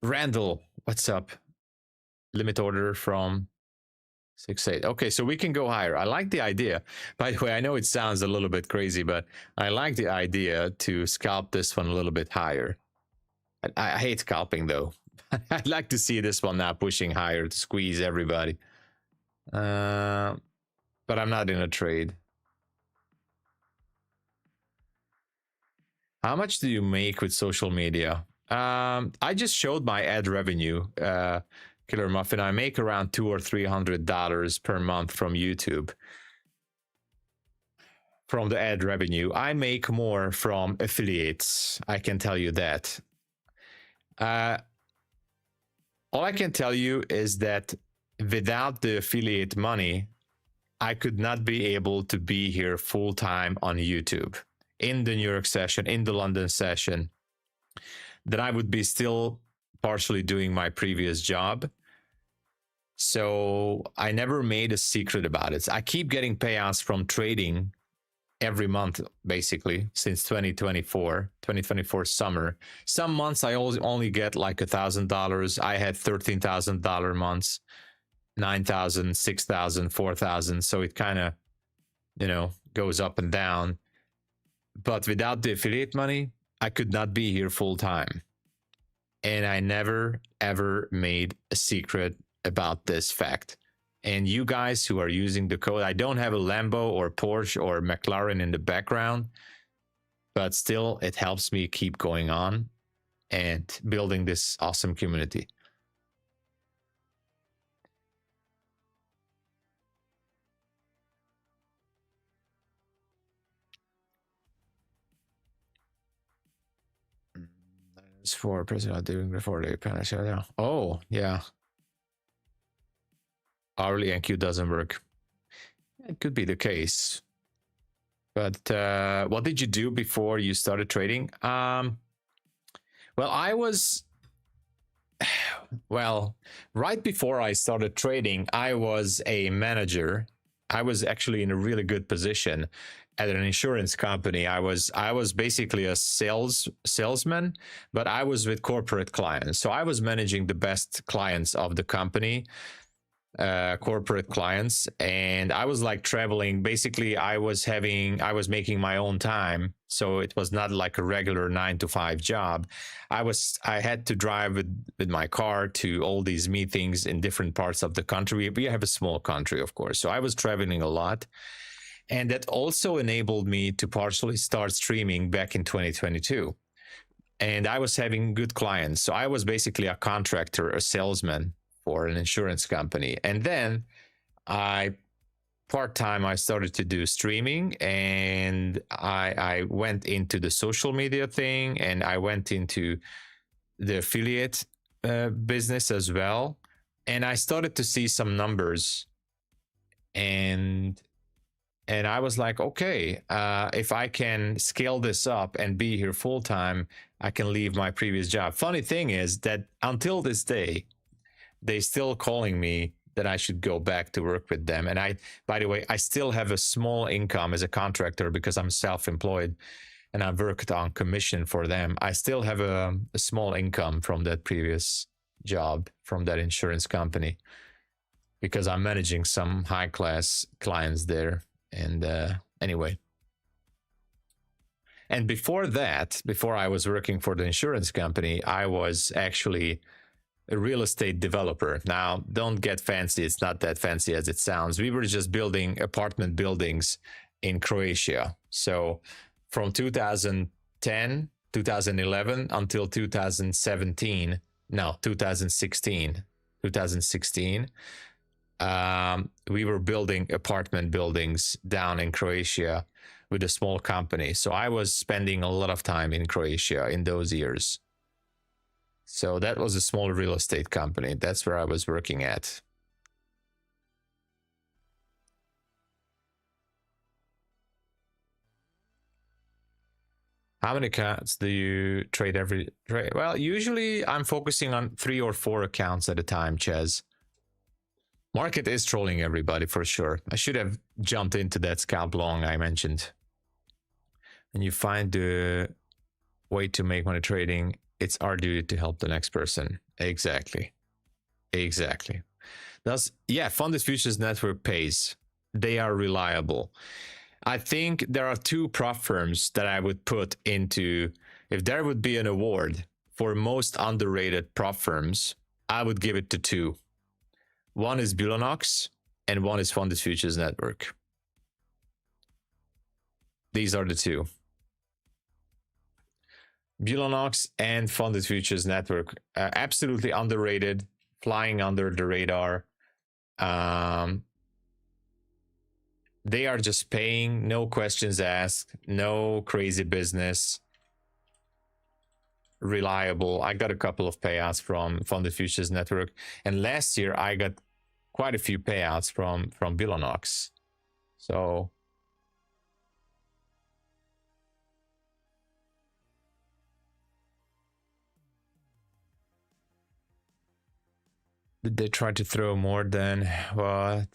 Randall, what's up? Limit order from 6.8. Okay, so we can go higher. I like the idea. By the way, I know it sounds a little bit crazy, but I like the idea to scalp this one a little bit higher. I hate scalping though. I'd like to see this one now pushing higher to squeeze everybody. But I'm not in a trade. How much do you make with social media? I just showed my ad revenue, Killer Muffin. I make around $200 or $300 per month from YouTube. From the ad revenue, I make more from affiliates. I can tell you that. All I can tell you is that without the affiliate money, I could not be able to be here full time on YouTube. In the New York session, in the London session, that I would be still partially doing my previous job. So I never made a secret about it. I keep getting payouts from trading every month, basically, since 2024 summer. Some months I only get like $1,000. I had $13,000 months, 9,000, 6,000, 4,000. So it kind of, you know, goes up and down. But without the affiliate money, I could not be here full time. And I never, ever made a secret about this fact. And you guys who are using the code, I don't have a Lambo or Porsche or McLaren in the background, but still it helps me keep going on and building this awesome community. For President doing before the panel shutdown. Oh, yeah. Hourly NQ doesn't work. It could be the case. But what did you do before you started trading? Well, I was... Well, right before I started trading, I was a manager. I was actually in a really good position at an insurance company. I was basically a salesman, but I was with corporate clients. So I was managing the best clients of the company, corporate clients, and I was like traveling. Basically, I was making my own time, so it was not like a regular 9-to-5 job. I had to drive with my car to all these meetings in different parts of the country. We have a small country, of course, so I was traveling a lot. And that also enabled me to partially start streaming back in 2022. And I was having good clients. So I was basically a contractor, a salesman for an insurance company. And then part-time, I started to do streaming, and I went into the social media thing, and I went into the affiliate business as well. And I started to see some numbers, and I was like, okay, if I can scale this up and be here full time, I can leave my previous job. Funny thing is that until this day, they still calling me that I should go back to work with them. And by the way, I still have a small income as a contractor because I'm self-employed and I've worked on commission for them. I still have a small income from that previous job, from that insurance company, because I'm managing some high-class clients there. And anyway. And before that, before I was working for the insurance company, I was actually a real estate developer. Now, don't get fancy. It's not that fancy as it sounds. We were just building apartment buildings in Croatia. So from 2010, 2011 until 2016, we were building apartment buildings down in Croatia with a small company. So I was spending a lot of time in Croatia in those years. So that was a small real estate company. That's where I was working at. How many accounts do you trade every trade? Well, usually I'm focusing on 3 or 4 accounts at a time, Ches. Market is trolling everybody for sure. I should have jumped into that scalp long I mentioned. And you find the way to make money trading, it's our duty to help the next person. Exactly. Exactly. Thus, yeah, Funded Futures Network pays. They are reliable. I think there are 2 prop firms that I would put into, if there would be an award for most underrated prop firms, I would give it to 2. One is Bulenox and one is Funded Futures Network. These are the 2. Bulenox and Funded Futures Network, absolutely underrated, flying under the radar. They are just paying, no questions asked, no crazy business, reliable. I got a couple of payouts from Funded Futures Network, and last year I got quite a few payouts from Bulenox. So did they try to throw more than what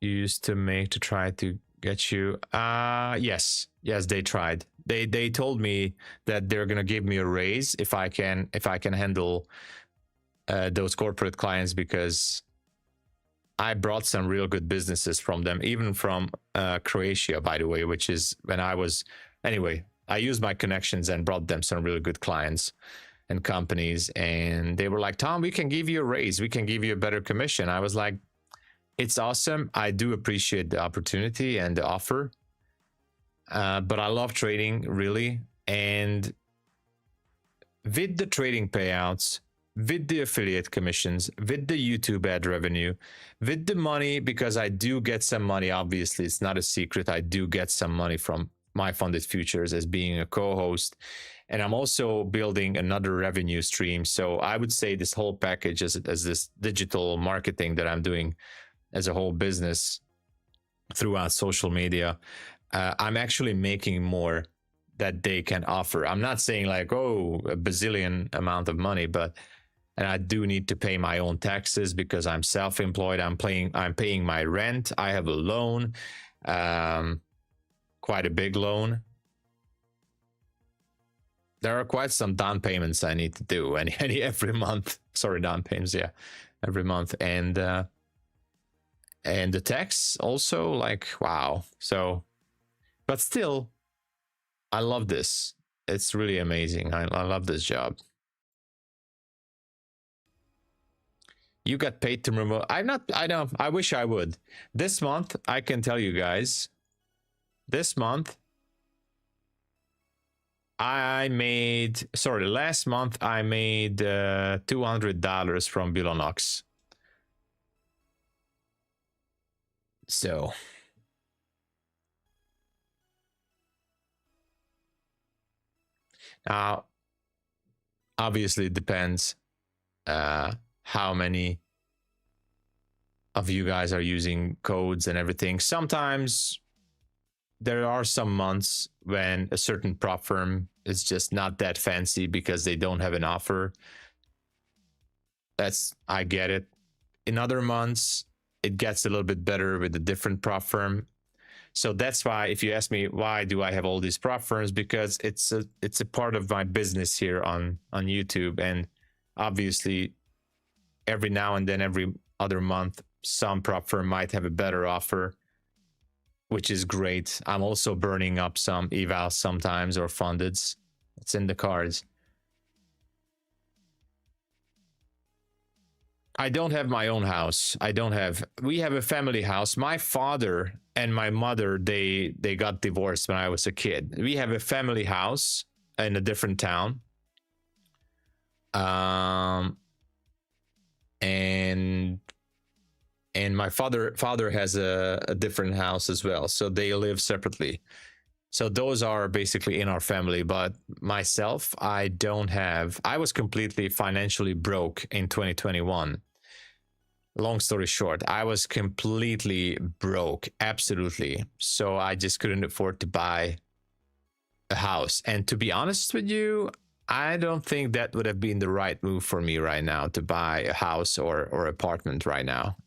you used to make to try to get you? Yes, they tried. They told me that they're gonna give me a raise if I can handle those corporate clients, because I brought some real good businesses from them, even from Croatia, by the way, which is when I was, anyway, I used my connections and brought them some really good clients and companies, and they were like, Tom, we can give you a raise, we can give you a better commission. I was like, it's awesome. I do appreciate the opportunity and the offer, but I love trading, really. And with the trading payouts, with the affiliate commissions, with the YouTube ad revenue, with the money, because I do get some money, obviously, it's not a secret, I do get some money from MyFundedFutures as being a co-host. And I'm also building another revenue stream. So I would say this whole package as this digital marketing that I'm doing as a whole business throughout social media, I'm actually making more that they can offer. I'm not saying like, oh, a bazillion amount of money, and I do need to pay my own taxes because I'm self-employed. I'm paying my rent. I have a loan, quite a big loan. There are quite some down payments I need to do every month. Sorry, down payments, yeah, every month. And the tax also, like, wow. So, but still, I love this. It's really amazing. I love this job. You got paid to remote. I know. I wish I would. This month, I can tell you guys, this month, last month I made $200 from Bulenox. So now, obviously, it depends how many of you guys are using codes and everything. Sometimes there are some months when a certain prop firm is just not that fancy because they don't have an offer. I get it. In other months, it gets a little bit better with a different prop firm. So that's why, if you ask me, why do I have all these prop firms? Because it's a part of my business here on YouTube. And obviously, every now and then, every other month, some prop firm might have a better offer. which is great. I'm also burning up some evals sometimes, or fundeds. It's in the cards. I don't have my own house. We have a family house. My father and my mother, they got divorced when I was a kid. We have a family house in a different town. And my father has a different house as well. So they live separately. So those are basically in our family, but myself, I don't have. I was completely financially broke in 2021. Long story short, I was completely broke, absolutely. So I just couldn't afford to buy a house. And to be honest with you, I don't think that would have been the right move for me right now, to buy a house or apartment right now.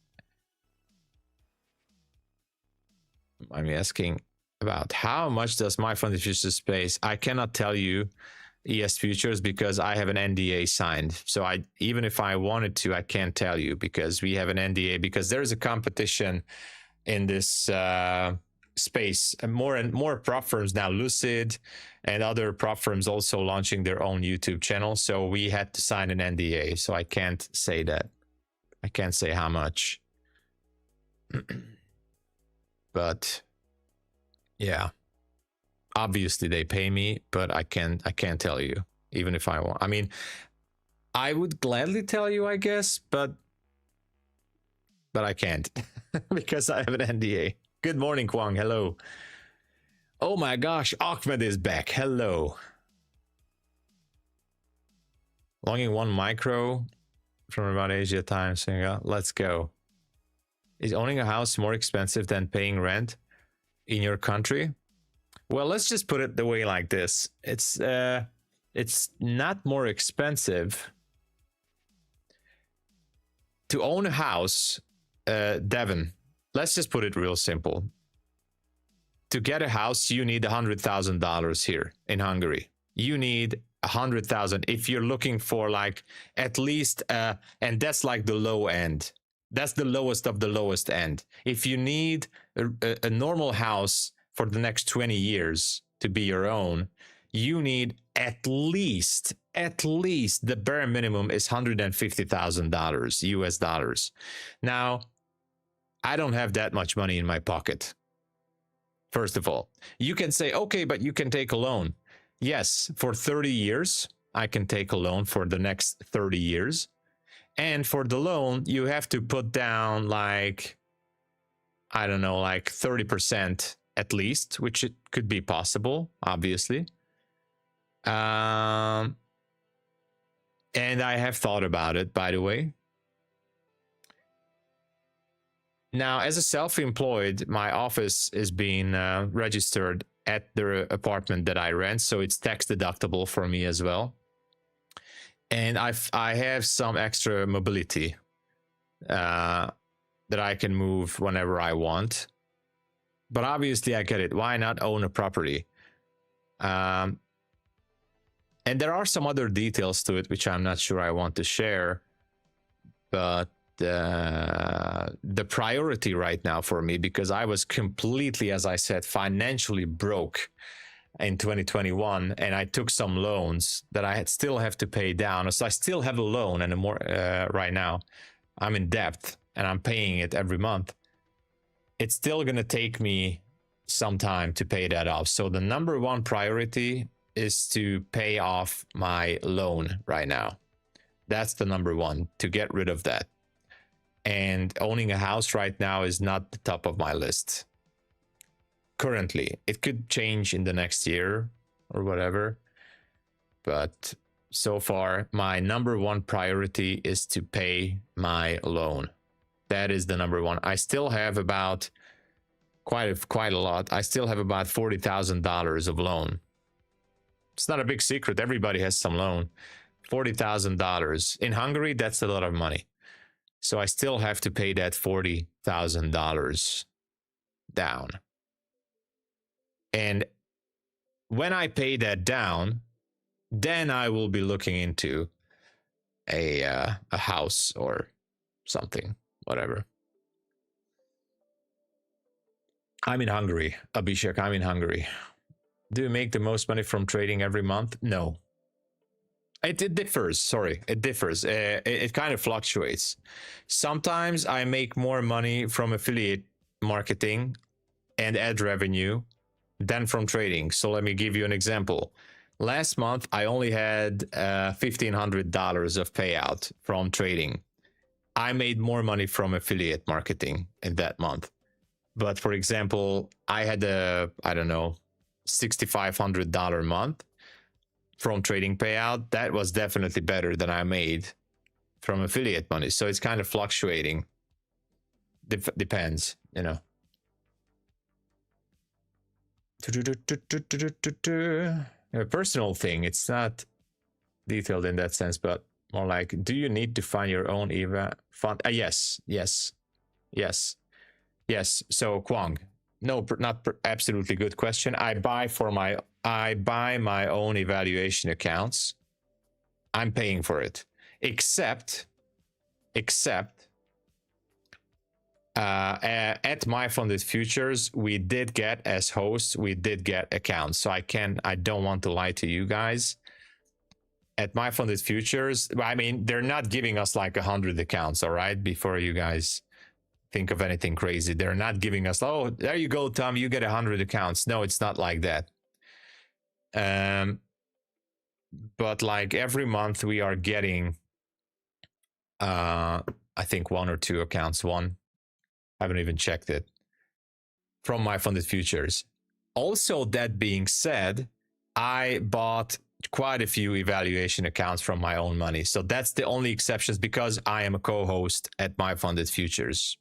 I'm asking about how much does MyFundedFutures pay. I cannot tell you ES Futures because I have an NDA signed. So even if I wanted to, I can't tell you because we have an NDA, because there's a competition in this space, and more prop firms now, Lucid and other prop firms also launching their own YouTube channel. So we had to sign an NDA. So I can't say that. I can't say how much. But yeah, obviously they pay me, but I can't tell you, even if I want. I mean, I would gladly tell you, I guess, but I can't because I have an NDA. Good morning, Kwang. Hello. Oh my gosh, Ahmed is back. Hello. Longing one micro from about Asia time. So let's go. Is owning a house more expensive than paying rent in your country? Well, let's just put it the way like this. It's not more expensive to own a house. Devin, let's just put it real simple. To get a house, you need $100,000 here in Hungary. You need 100,000 if you're looking for like at least, and that's like the low end. That's the lowest of the lowest end. If you need a normal house for the next 20 years to be your own, you need at least the bare minimum is $150,000 US dollars. Now, I don't have that much money in my pocket. First of all, you can say, okay, but you can take a loan. Yes, for 30 years, I can take a loan for the next 30 years. And for the loan, you have to put down like, I don't know, like 30% at least, which it could be possible, obviously. And I have thought about it, by the way. Now, as a self-employed, my office is being registered at the apartment that I rent, so it's tax deductible for me as well. And I have some extra mobility that I can move whenever I want. But obviously, I get it. Why not own a property? And there are some other details to it, which I'm not sure I want to share. But the priority right now for me, because I was completely, as I said, financially broke in 2021, and I took some loans that I still have to pay down. So I still have a loan, and right now I'm in debt and I'm paying it every month. It's still going to take me some time to pay that off. So the number one priority is to pay off my loan right now. That's the number one, to get rid of that. And owning a house right now is not the top of my list. Currently, it could change in the next year or whatever. But so far, my number one priority is to pay my loan. That is the number one. I still have about quite a lot. I still have about $40,000 of loan. It's not a big secret. Everybody has some loan. $40,000. In Hungary, that's a lot of money. So I still have to pay that $40,000 down. And when I pay that down, then I will be looking into a house or something, whatever. I'm in Hungary, Abhishek. I'm in Hungary. Do you make the most money from trading every month? No. It differs. Sorry, it differs. It kind of fluctuates. Sometimes I make more money from affiliate marketing and ad revenue than from trading. So let me give you an example. Last month, I only had $1,500 of payout from trading. I made more money from affiliate marketing in that month. But for example, I had a, I don't know, $6,500 month from trading payout. That was definitely better than I made from affiliate money. So it's kind of fluctuating. Depends, you know. A personal thing. It's not detailed in that sense, but more like, do you need to find your own EVA fund? Yes. So Kwang, no, not absolutely good question. I buy my own evaluation accounts. I'm paying for it, except at MyFundedFutures, we did get, as hosts, we did get accounts. So I don't want to lie to you guys. At MyFundedFutures, I mean, they're not giving us like 100 accounts, all right? Before you guys think of anything crazy, they're not giving us, oh, there you go, Tom, you get 100 accounts. No, it's not like that. But like every month we are getting, I think 1 or 2 accounts. I haven't even checked it, from MyFundedFutures. Also, that being said, I bought quite a few evaluation accounts from my own money. So that's the only exceptions, because I am a co-host at MyFundedFutures.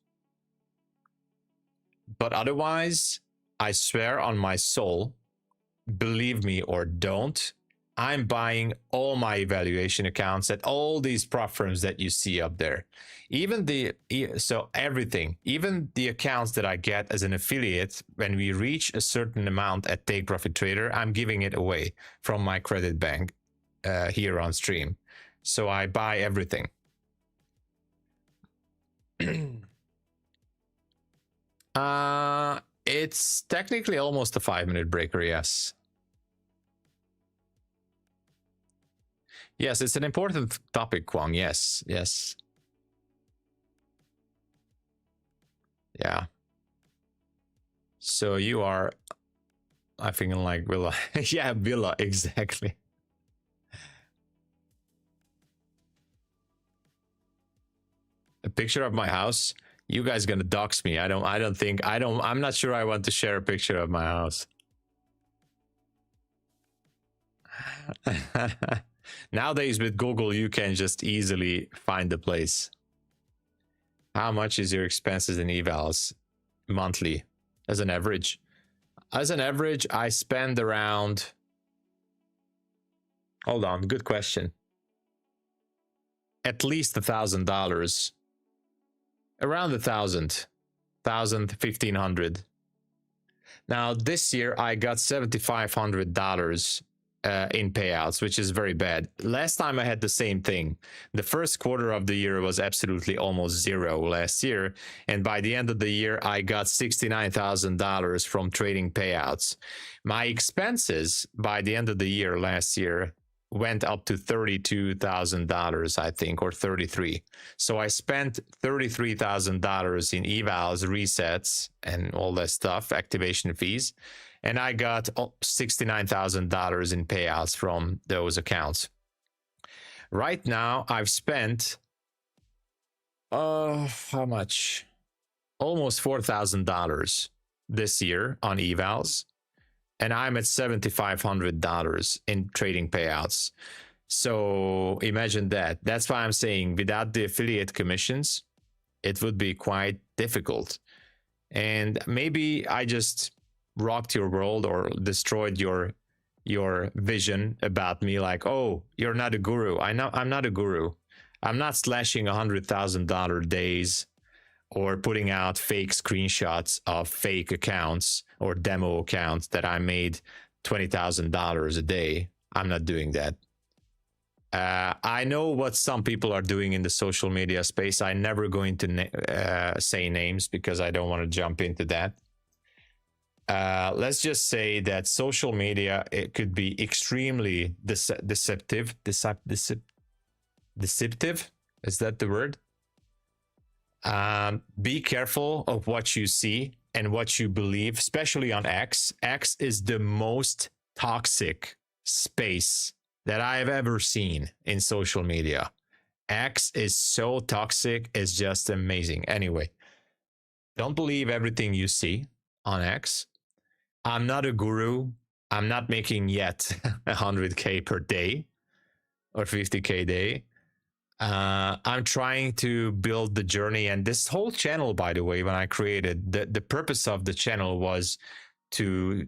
But otherwise, I swear on my soul, believe me or don't, I'm buying all my evaluation accounts at all these prop firms that you see up there. Even everything, even the accounts that I get as an affiliate, when we reach a certain amount at Take Profit Trader, I'm giving it away from my credit bank here on stream. So I buy everything. It's technically almost a 5-minute breaker, yes. Yes, it's an important topic, Kwang. Yes. Yeah. So you are, I think, like Villa. Yeah, Villa, exactly. A picture of my house. You guys gonna dox me. I'm not sure I want to share a picture of my house. Nowadays with Google, you can just easily find the place. How much is your expenses in evals monthly as an average? As an average, I spend around, hold on, good question, at least $1,000, around $1,500. Now this year I got $7,500 in payouts, which is very bad. Last time I had the same thing. The first quarter of the year was absolutely almost zero last year, and by the end of the year I got $69,000 from trading payouts. My expenses by the end of the year last year went up to $32,000, I think, or 33. So I spent $33,000 in evals, resets, and all that stuff, activation fees, and I got $69,000 in payouts from those accounts. Right now, I've spent, how much? Almost $4,000 this year on evals, and I'm at $7,500 in trading payouts. So imagine that. That's why I'm saying without the affiliate commissions, it would be quite difficult. And maybe I just rocked your world or destroyed your vision about me, like, oh, you're not a guru. I'm not a guru. I'm not slashing $100,000 days or putting out fake screenshots of fake accounts or demo accounts that I made $20,000 a day. I'm not doing that. I know what some people are doing in the social media space. I'm never going to say names because I don't want to jump into that. let's just say that social media, it could be extremely deceptive. Deceptive, is that the word? Be careful of what you see and what you believe, especially on X. X is the most toxic space that I have ever seen in social media. X is so toxic, it's just amazing. Anyway, don't believe everything you see on X. I'm not a guru. I'm not making yet 100K per day or 50K a day. I'm trying to build the journey, and this whole channel, by the way, when I created, the purpose of the channel was to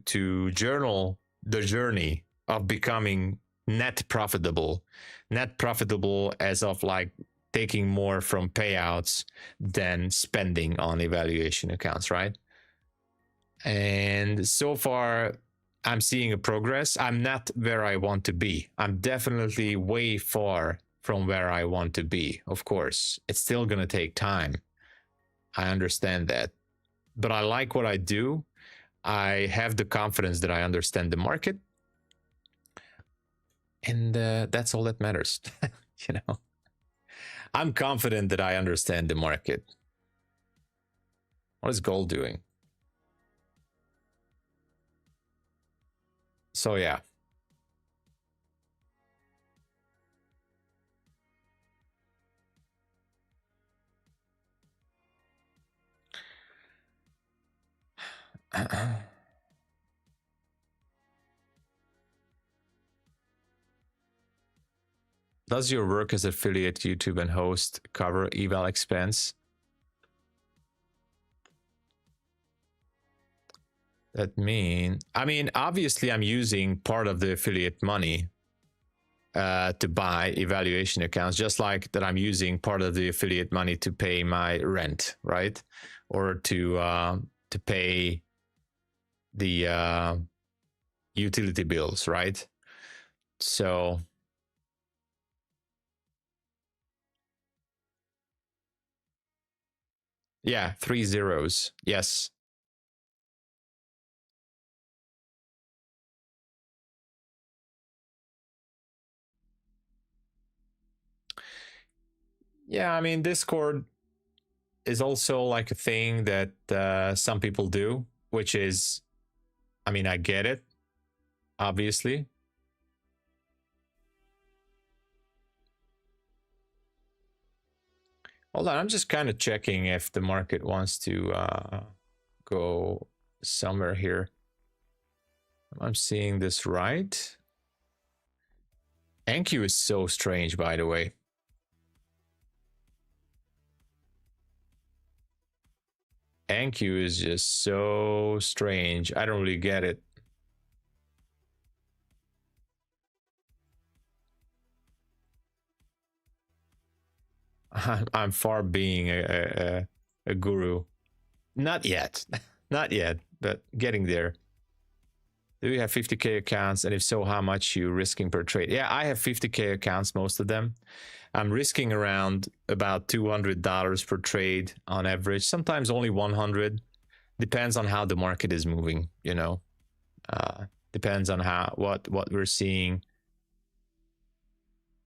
journal the journey of becoming net profitable as of like taking more from payouts than spending on evaluation accounts, right? And so far I'm seeing a progress. I'm not where I want to be. I'm definitely way far from where I want to be. Of course, it's still going to take time. I understand that. But I like what I do. I have the confidence that I understand the market. And that's all that matters. You know, I'm confident that I understand the market. What is gold doing? So yeah. Does your work as affiliate YouTube and host cover eval expense? That I mean, obviously I'm using part of the affiliate money to buy evaluation accounts, just like that I'm using part of the affiliate money to pay my rent, right? Or to pay the utility bills, right? So yeah, 3 zeros. Yes. Yeah, I mean, Discord is also like a thing that some people do, which is, I mean, I get it, obviously. Hold on, I'm just kind of checking if the market wants to go somewhere here. I'm seeing this right. NQ is so strange, by the way. NQ is just so strange. I don't really get it. I'm far being a guru. Not yet. Not yet, but getting there. Do you have 50K accounts? And if so, how much you risking per trade? Yeah, I have 50K accounts, most of them. I'm risking around about $200 per trade on average. Sometimes only 100. Depends on how the market is moving, you know. Depends on what we're seeing,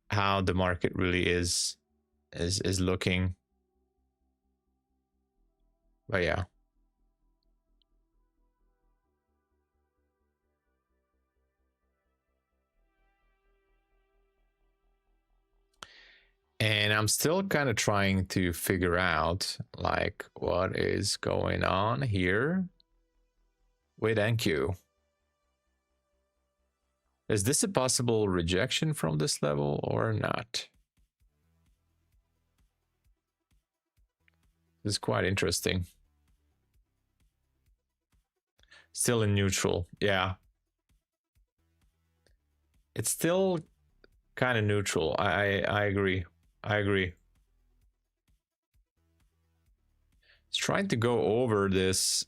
how the market really is looking. But yeah. And I'm still kind of trying to figure out like what is going on here with NQ. Is this a possible rejection from this level or not? This is quite interesting. Still in neutral, yeah. It's still kind of neutral. I agree. I agree. It's trying to go over this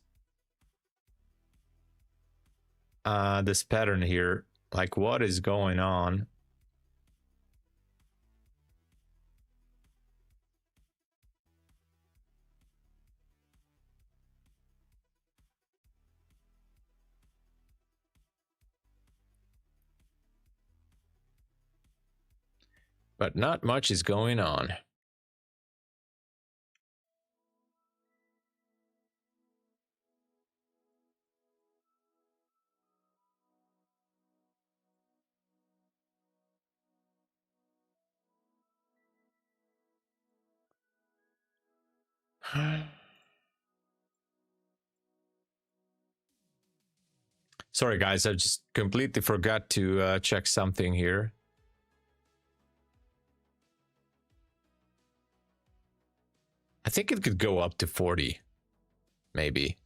this pattern here. Like, what is going on? but not much is going on. Sorry guys, I just completely forgot to check something here. I think it could go up to 40, maybe.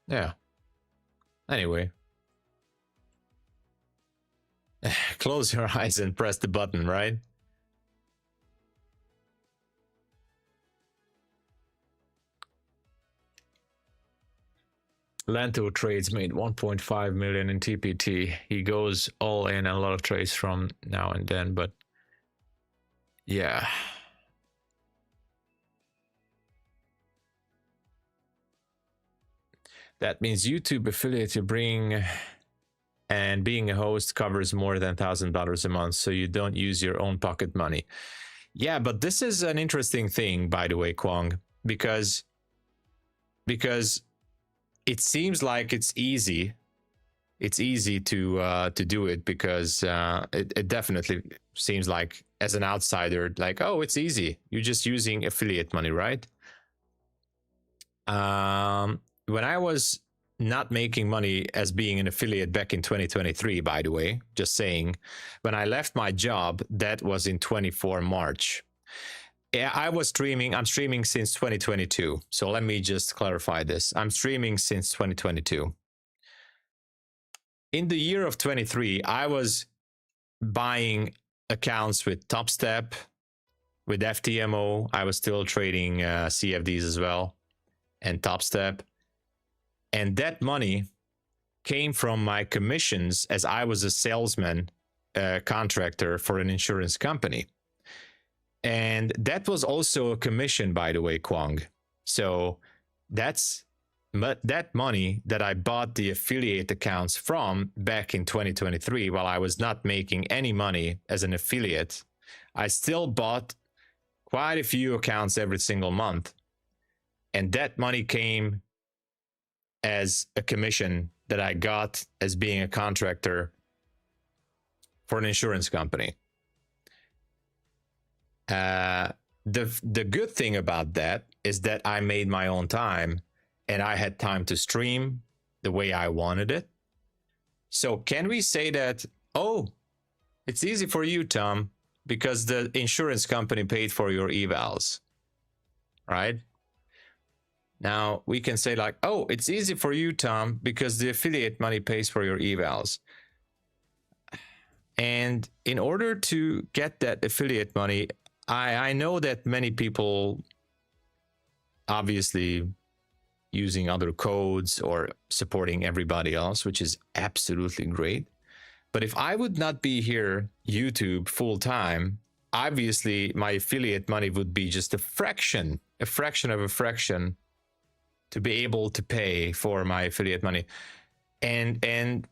Yeah. Anyway. Close your eyes and press the button, right? Lanto trades made 1.5 million in TPT. He goes all in a lot of trades from now and then, but yeah. That means YouTube affiliate you bring, and being a host covers more than $1,000 a month, so you don't use your own pocket money. Yeah, but this is an interesting thing, by the way, Kwong, because it seems like it's easy. It's easy to do it because it definitely seems like, as an outsider, like, oh, it's easy. You're just using affiliate money, right? When I was not making money as being an affiliate back in 2023, by the way, just saying, when I left my job, that was in 24 March. Yeah, I was streaming. I'm streaming since 2022. So let me just clarify this. I'm streaming since 2022. In the year of 23, I was buying accounts with TopStep, with FTMO. I was still trading CFDs as well, and TopStep. And that money came from my commissions, as I was a salesman contractor for an insurance company. And that was also a commission, by the way, Kwong. So that's that money that I bought the affiliate accounts from back in 2023, while I was not making any money as an affiliate. I still bought quite a few accounts every single month. And that money came as a commission that I got as being a contractor for an insurance company. The good thing about that is that I made my own time, and I had time to stream the way I wanted it. So can we say that, oh, it's easy for you, Tom, because the insurance company paid for your evals, right? Now we can say like, oh, it's easy for you, Tom, because the affiliate money pays for your evals. And in order to get that affiliate money, I know that many people obviously using other codes or supporting everybody else, which is absolutely great. But if I would not be here, YouTube full time, obviously my affiliate money would be just a fraction of a fraction to be able to pay for my affiliate money. And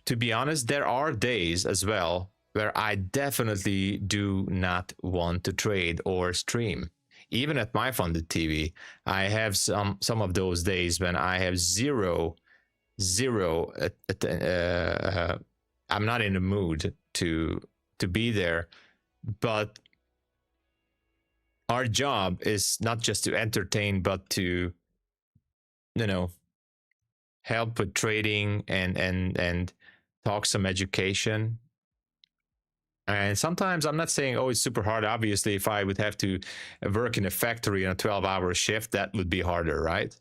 to be honest, there are days as well where I definitely do not want to trade or stream. Even at MyFunded TV, I have some of those days when I have zero, I'm not in the mood to be there. But our job is not just to entertain, but to, you know, help with trading and talk some education. And sometimes I'm not saying, oh, it's super hard. Obviously, if I would have to work in a factory on a 12-hour shift, that would be harder, right?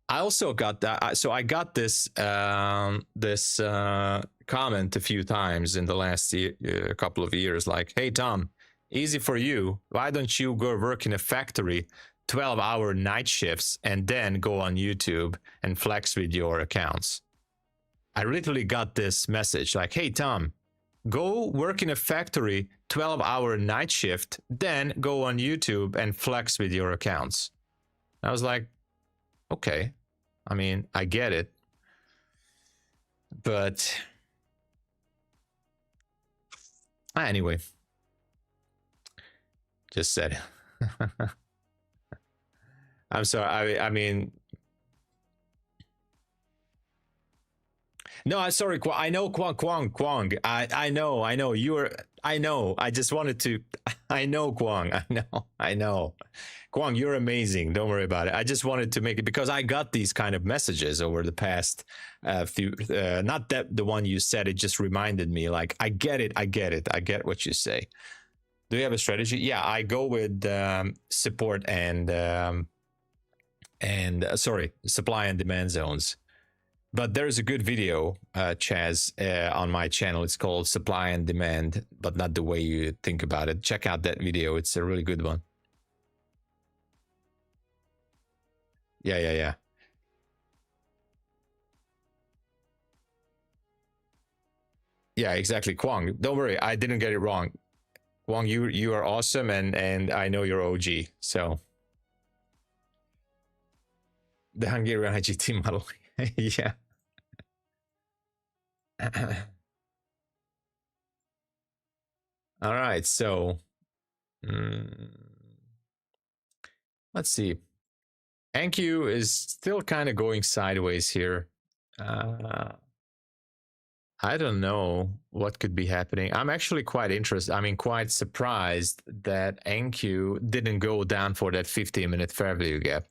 I also got that. So I got this comment a few times in the last couple of years, like, hey, Tom, easy for you. Why don't you go work in a factory, 12-hour night shifts, and then go on YouTube and flex with your accounts? I literally got this message like, hey, Tom, Go work in a factory, 12-hour night shift, then go on YouTube and flex with your accounts. I was like, okay, I mean, I get it. But anyway, just said. I'm sorry. I mean, no, I'm sorry. I know Kwang. I know. I just wanted to. I know Kwang. I know. Kwang, you're amazing. Don't worry about it. I just wanted to make it because I got these kind of messages over the past few. Not that the one you said. It just reminded me. Like I get it. I get what you say. Do you have a strategy? Yeah, I go with support and sorry, supply and demand zones. But there's a good video, Chaz, on my channel. It's called Supply and Demand, but not the way you think about it. Check out that video. It's a really good one. Yeah. Yeah, exactly. Kwang, don't worry. I didn't get it wrong. Kwang, you are awesome, and I know you're OG. So the Hungarian IGT model. Yeah. All right, so let's see. NQ is still kind of going sideways here. I don't know what could be happening. I'm actually quite interested. I mean, quite surprised that NQ didn't go down for that 15-minute fair value gap.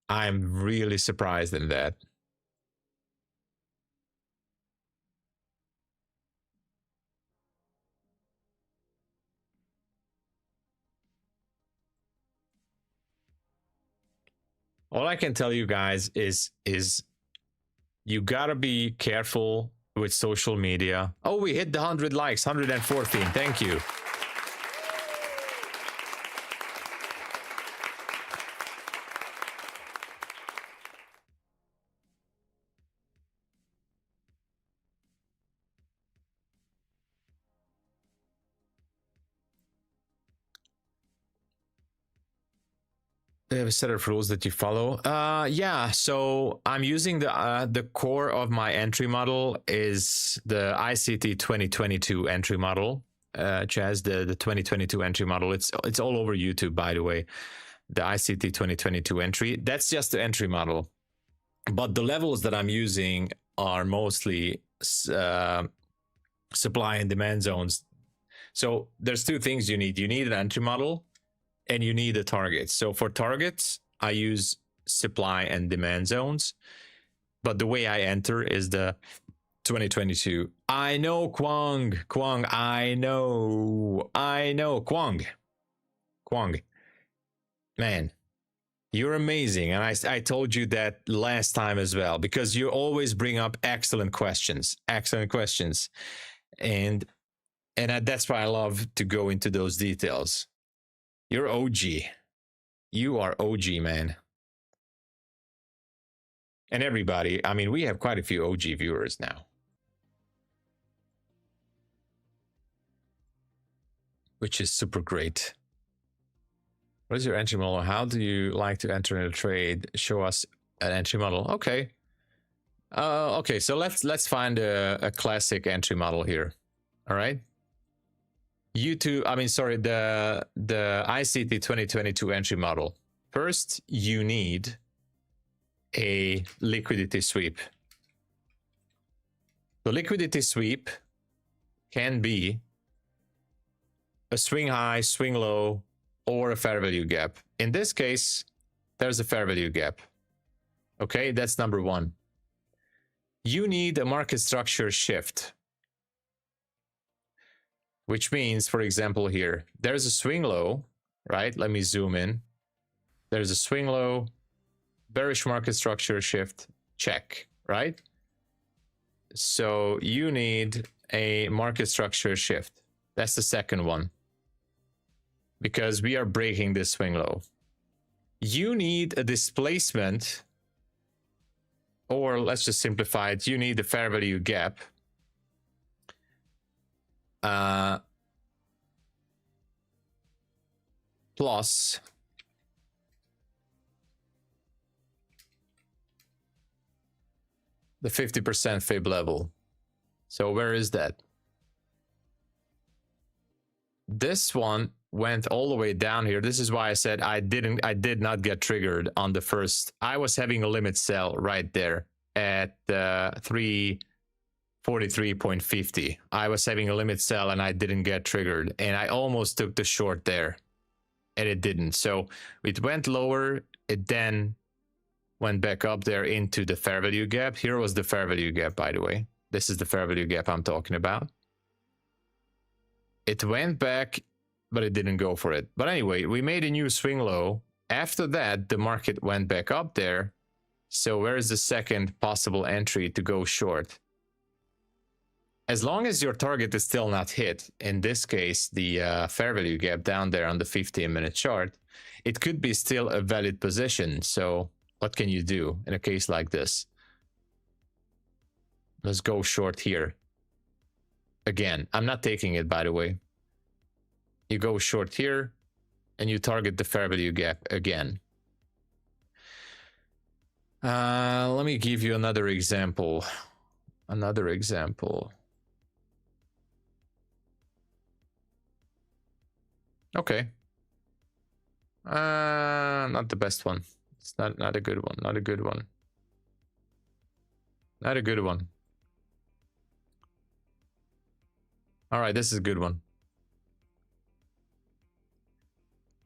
I'm really surprised in that. All I can tell you guys is you gotta be careful with social media. Oh, we hit the 100 likes, 114. Thank you. They have a set of rules that you follow. Yeah, so I'm using the core of my entry model is the ICT 2022 entry model. Chaz, the 2022 entry model. It's all over YouTube, by the way. The ICT 2022 entry. That's just the entry model. But the levels that I'm using are mostly supply and demand zones. So there's two things you need. You need an entry model and you need a target. So for targets, I use supply and demand zones. But the way I enter is the 2022. I know, Kwang, I know, Kwang. Man, you're amazing. And I told you that last time as well, because you always bring up excellent questions. And that's why I love to go into those details. You're OG. You are OG, man. And everybody, I mean, we have quite a few OG viewers now. Which is super great. What is your entry model? How do you like to enter in a trade? Show us an entry model. Okay. Okay, so let's find a classic entry model here. All right. The ICT 2022 entry model. First, you need a liquidity sweep. The liquidity sweep can be a swing high, swing low, or a fair value gap. In this case, there's a fair value gap. Okay, that's number one. You need a market structure shift. Which means, for example, here, there's a swing low, right? Let me zoom in. There's a swing low, bearish market structure shift, check, right? So you need a market structure shift. That's the second one. Because we are breaking this swing low. You need a displacement, or let's just simplify it. You need the fair value gap plus the 50% fib level. So where is that? This one went all the way down here. This is why I said I did not get triggered on the first. I was having a limit sell right there at 343.50. I was having a limit sell and I didn't get triggered, and I almost took the short there and it didn't. So it went lower, it then went back up there into the fair value gap. Here was the fair value gap, by the way. This is the fair value gap I'm talking about. It went back, but it didn't go for it. But anyway, we made a new swing low. After that, the market went back up there. So where is the second possible entry to go short? As long as your target is still not hit, in this case, the fair value gap down there on the 15-minute chart, it could be still a valid position. So what can you do in a case like this? Let's go short here. Again, I'm not taking it, by the way. You go short here and you target the fair value gap again. Let me give you another example. Okay. Not the best one. It's not a good one. Not a good one. Not a good one. All right, this is a good one.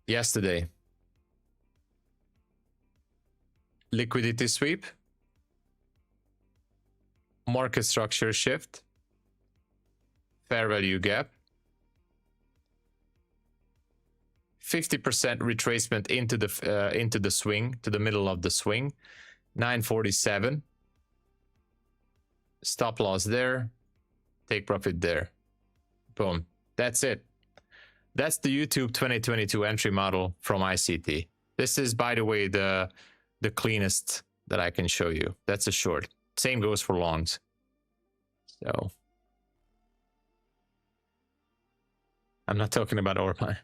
Yesterday, liquidity sweep, market structure shift, fair value gap, 50% retracement into the swing, to the middle of the swing, 947, stop loss there, take profit there. Boom. That's it. That's the YouTube 2022 entry model from ICT. This is, by the way, the cleanest that I can show you. That's a short. Same goes for longs. So I'm not talking about Orpine.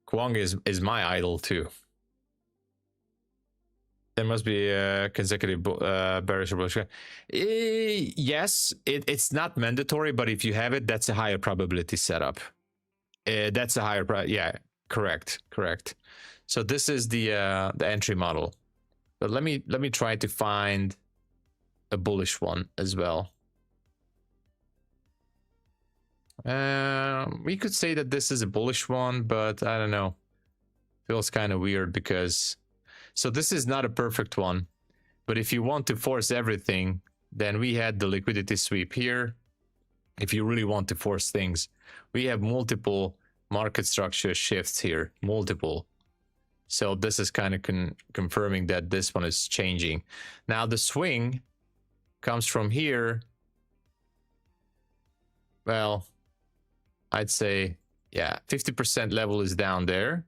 Kwong is my idol too. There must be a consecutive bearish or bullish. Yes, it's not mandatory, but if you have it, that's a higher probability setup. That's a higher, yeah, correct. So this is the entry model. But let me try to find a bullish one as well. We could say that this is a bullish one, but I don't know. Feels kind of weird because. So this is not a perfect one, but if you want to force everything, then we had the liquidity sweep here. If you really want to force things, we have multiple market structure shifts here, multiple. So this is kind of confirming that this one is changing. Now the swing comes from here. Well, I'd say, yeah, 50% level is down there.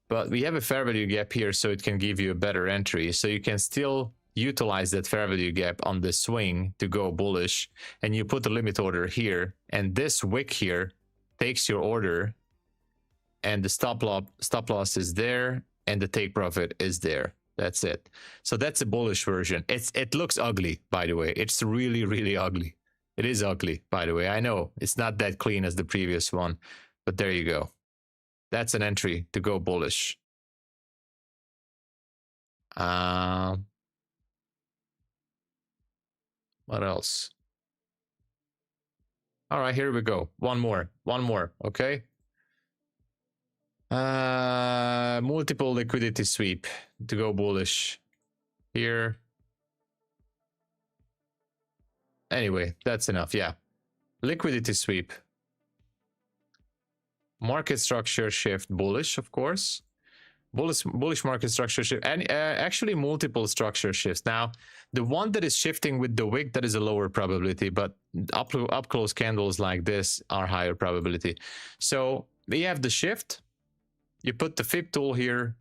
But we have a fair value gap here, so it can give you a better entry. So you can still utilize that fair value gap on the swing to go bullish. And you put the limit order here. And this wick here takes your order. And the stop loss is there. And the take profit is there. That's it. So that's a bullish version. It looks ugly, by the way. It's really, really ugly. It is ugly, by the way. I know it's not that clean as the previous one. But there you go. That's an entry to go bullish. What else? All right, here we go. One more, okay? Multiple liquidity sweep to go bullish here. Anyway, that's enough, yeah. Liquidity sweep. Market structure shift bullish, of course. Bullish market structure shift, and actually multiple structure shifts. Now, the one that is shifting with the wick, that is a lower probability, but up close candles like this are higher probability. So we have the shift. You put the fib tool here,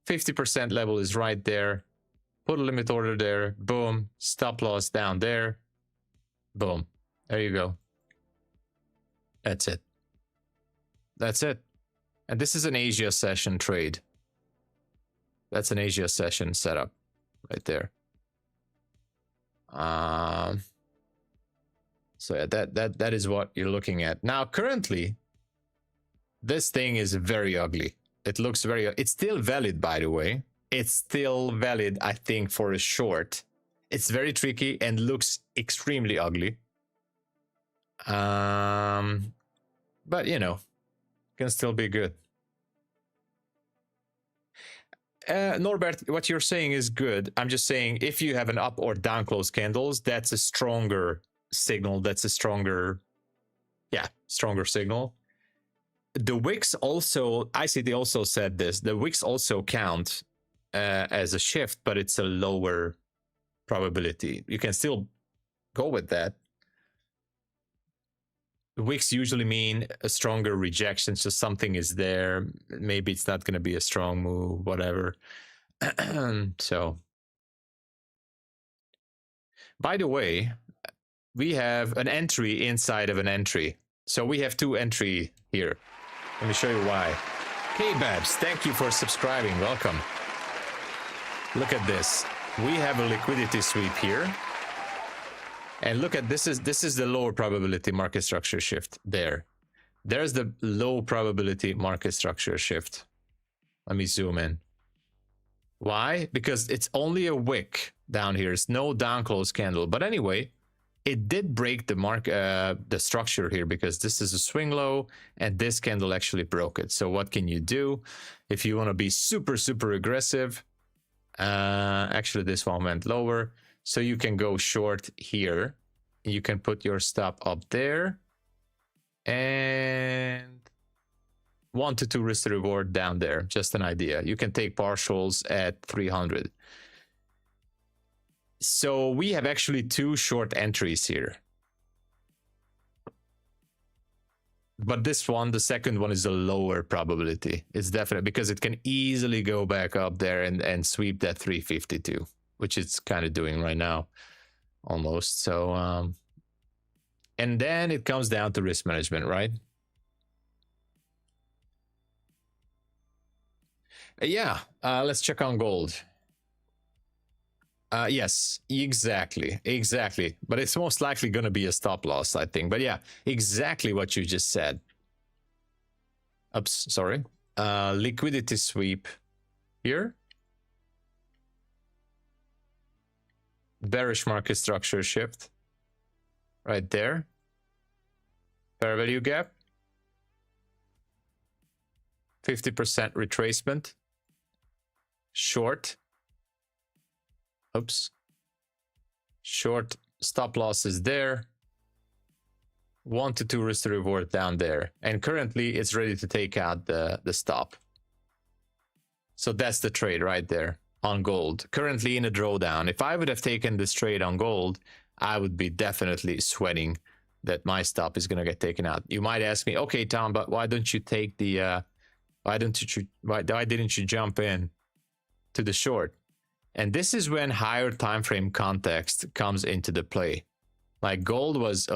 50% level is right there. Put a limit order there. Boom. Stop loss down there. Boom. There you go. That's it. That's it. And this is an Asia session trade. That's an Asia session setup right there. So yeah, that is what you're looking at. Now, currently, this thing is very ugly. It looks very... It's still valid, by the way. It's still valid, I think, for a short. It's very tricky and looks extremely ugly. But, you know, can still be good. Norbert, what you're saying is good. I'm just saying if you have an up or down close candles, that's a stronger signal. That's a stronger, yeah, stronger signal. The wicks also, ICT also said this, the wicks also count as a shift, but it's a lower probability. You can still go with that. Wicks usually mean a stronger rejection, so something is there. Maybe it's not going to be a strong move, whatever. So, by the way, we have an entry inside of an entry. So we have two entry here. Let me show you why. Hey Babs, thank you for subscribing. Welcome. Look at this. We have a liquidity sweep here. And look at this is the lower probability market structure shift there. There's the low probability market structure shift. Let me zoom in. Why? Because it's only a wick down here. It's no down close candle. But anyway, it did break the the structure here because this is a swing low and this candle actually broke it. So what can you do if you want to be super, super aggressive? Actually, this one went lower. So you can go short here. You can put your stop up there. And 1 to 2 risk to reward down there. Just an idea. You can take partials at 300. So we have actually two short entries here. But this one, the second one, is a lower probability. It's definite because it can easily go back up there and sweep that 352. Which it's kind of doing right now, almost. So, and then it comes down to risk management, right? Yeah, let's check on gold. Yes, exactly. But it's most likely going to be a stop loss, I think. But yeah, exactly what you just said. Oops, sorry. Liquidity sweep here. Bearish market structure shift right there. Fair value gap. 50% retracement. Short. Oops. Short stop loss is there. 1 to 2 risk to reward down there. And currently it's ready to take out the stop. So that's the trade right there. On gold, currently in a drawdown. If I would have taken this trade on gold, I would be definitely sweating that my stop is going to get taken out. You might ask me, okay, Tom, but why don't you take the why didn't you jump in to the short? And this is when higher time frame context comes into the play. Like gold was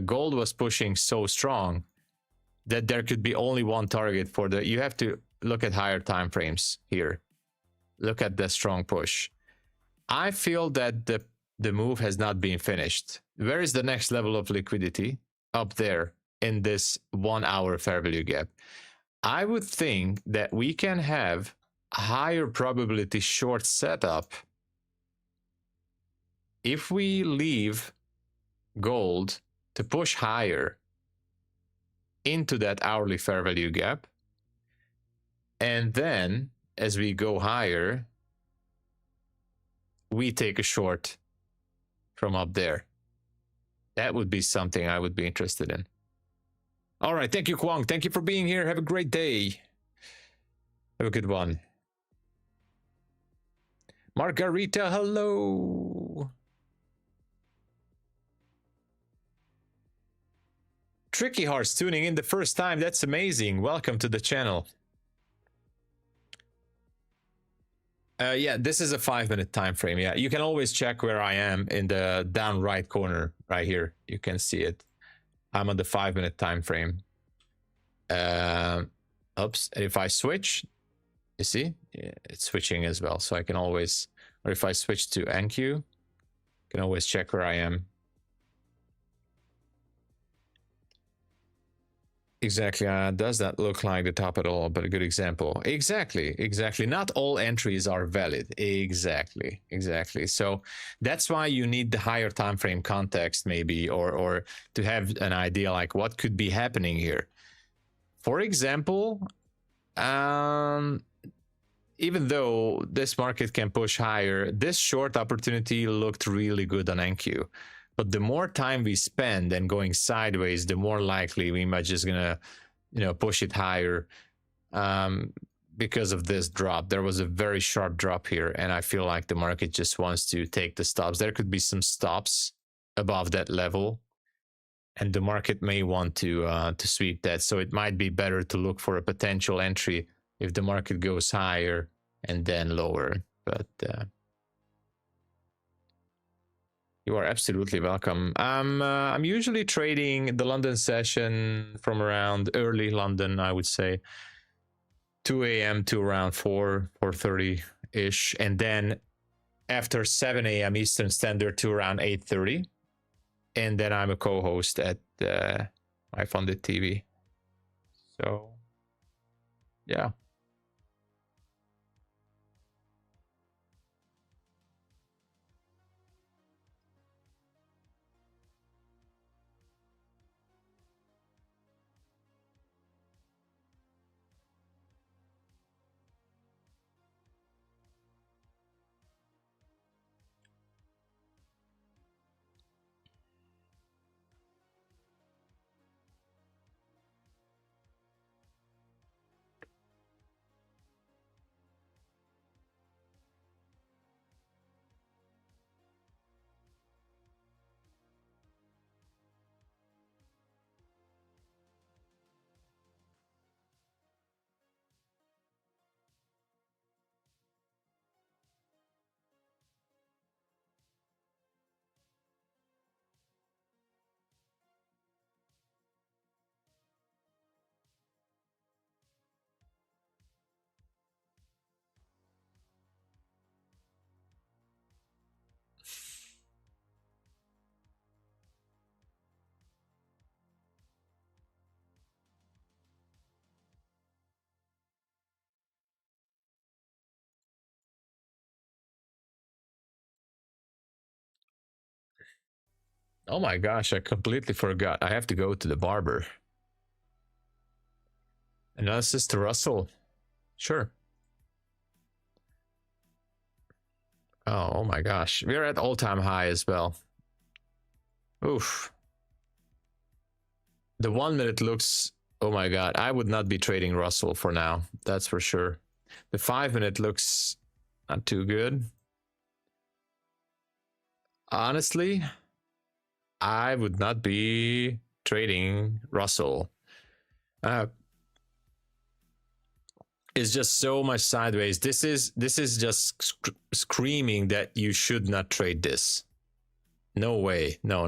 gold was pushing so strong that there could be only one target for the... You have to look at higher time frames here. Look at the strong push. I feel that the move has not been finished. Where is the next level of liquidity? Up there in this 1 hour fair value gap. I would think that we can have a higher probability short setup if we leave gold to push higher into that hourly fair value gap. And then as we go higher, we take a short from up there. That would be something I would be interested in. All right. Thank you, Kwong. Thank you for being here. Have a great day. Have a good one. Margarita, hello. Tricky Hearts tuning in the first time. That's amazing. Welcome to the channel. Yeah, this is a 5-minute time frame. Yeah, you can always check where I am in the down right corner right here. You can see it. I'm on the 5-minute time frame. Oops. If I switch, you see, yeah, it's switching as well. So I can always, or if I switch to NQ, you can always check where I am. Exactly. Does that look like the top at all? But a good example. Exactly. Exactly. Not all entries are valid. Exactly. Exactly. So that's why you need the higher time frame context, maybe, or to have an idea like what could be happening here. For example, even though this market can push higher, this short opportunity looked really good on NQ. But the more time we spend and going sideways, the more likely we might just gonna, push it higher because of this drop. There was a very sharp drop here, and I feel like the market just wants to take the stops. There could be some stops above that level, and the market may want to sweep that. So it might be better to look for a potential entry if the market goes higher and then lower. But you are absolutely welcome. I'm usually trading the London session from around early London, I would say 2 a.m. to around 4:30-ish, and then after 7 a.m. Eastern Standard to around 8:30, and then I'm a co-host at MyFunded TV. So yeah. Oh my gosh, I completely forgot. I have to go to the barber. Analysis to Russell. Sure. Oh my gosh. We're at all-time high as well. Oof. The 1 minute looks, oh my god, I would not be trading Russell for now. That's for sure. The 5 minute looks not too good. Honestly, I would not be trading Russell. It's just so much sideways. This is just screaming that you should not trade this. No way. No.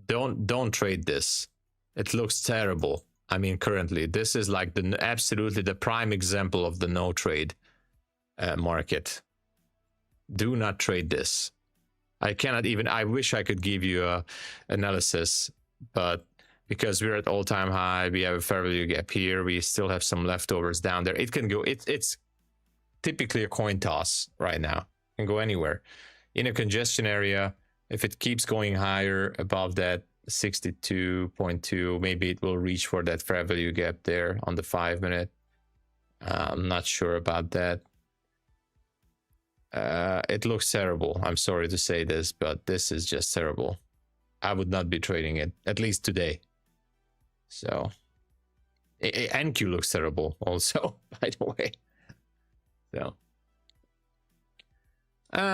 Don't trade this. It looks terrible. I mean, currently, this is like absolutely the prime example of the no trade market. Do not trade this. I cannot even, I wish I could give you a analysis, but because we're at all-time high, we have a fair value gap here, we still have some leftovers down there. It can go, it's typically a coin toss right now. It can go anywhere. In a congestion area, if it keeps going higher above that 62.2, maybe it will reach for that fair value gap there on the 5 minute. I'm not sure about that. It looks terrible. I'm sorry to say this, but this is just terrible. I would not be trading it, at least today. So, NQ looks terrible also, by the way. So,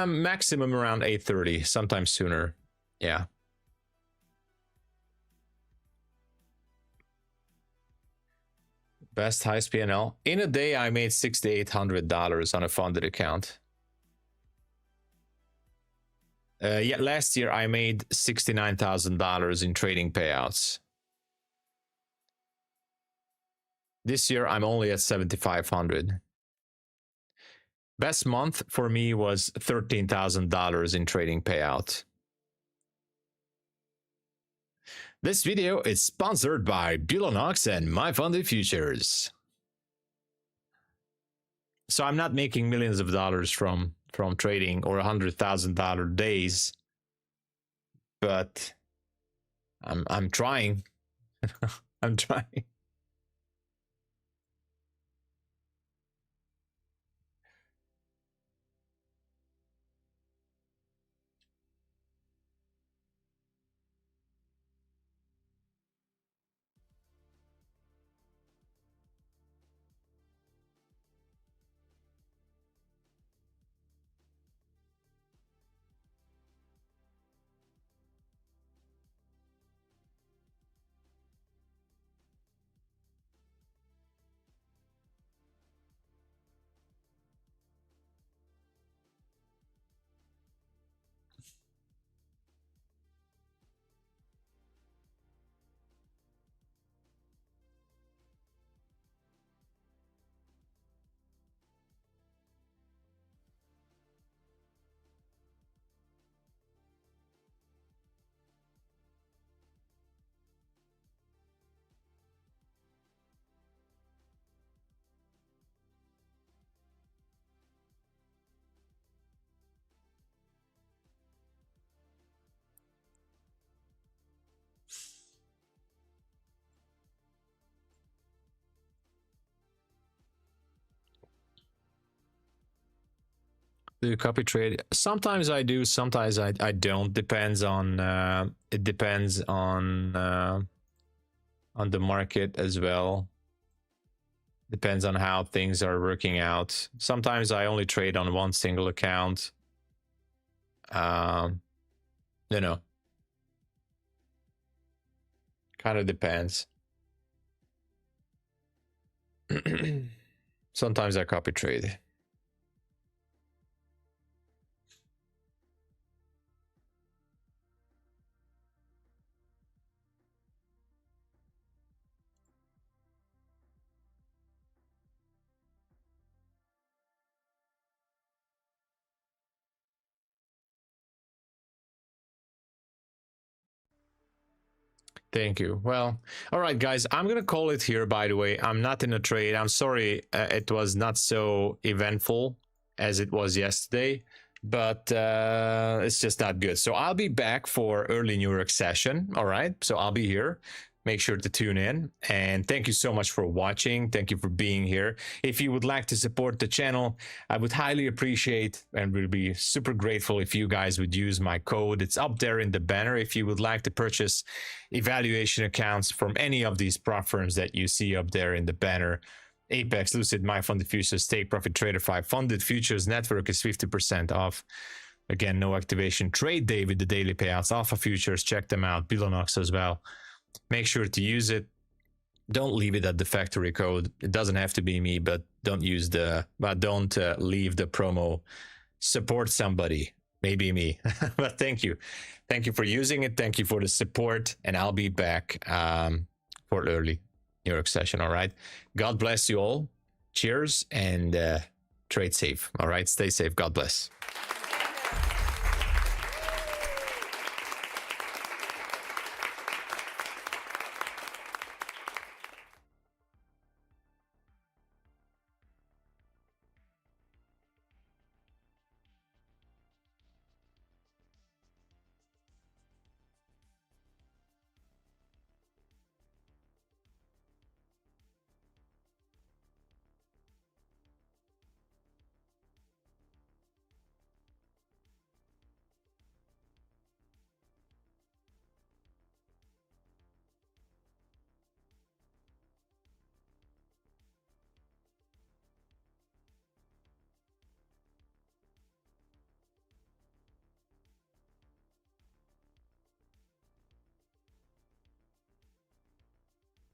maximum around 8:30, sometimes sooner. Yeah. Best highest P&L. In a day, I made $6,800 on a funded account. Yeah, last year I made $69,000 in trading payouts. This year I'm only at 7,500. Best month for me was $13,000 in trading payout. This video is sponsored by Bulenox and MyFundedFutures. So I'm not making millions of dollars from trading or $100,000 days, but I'm trying. I'm trying. Do you copy trade? Sometimes I do, sometimes I don't. Depends on it depends on the market as well. Depends on how things are working out. Sometimes I only trade on one single account. You know, kind of depends. Sometimes I copy trade. Thank you. Well, all right, guys, I'm going to call it here, by the way. I'm not in a trade. I'm sorry it was not so eventful as it was yesterday, but it's just not good. So I'll be back for early New York session. All right. So I'll be here. Make sure to tune in, and thank you so much for watching. Thank you for being here. If you would like to support the channel, I would highly appreciate and would be super grateful if you guys would use my code. It's up there in the banner if you would like to purchase evaluation accounts from any of these prop firms that you see up there in the banner. Apex, Lucid, MyFundedFutures, Take Profit, TRADEIFY, Funded Futures network is 50% off. Again, no activation. TRADEDAY with the daily payouts. Alpha Futures, check them out. Bulenox as well. Make sure to use it. Don't leave it at the factory code. It doesn't have to be me, but don't use the, don't leave the promo. Support somebody, maybe me. But thank you. Thank you for using it. Thank you for the support. And I'll be back for early New York session. All right. God bless you all. Cheers and trade safe. All right. Stay safe. God bless.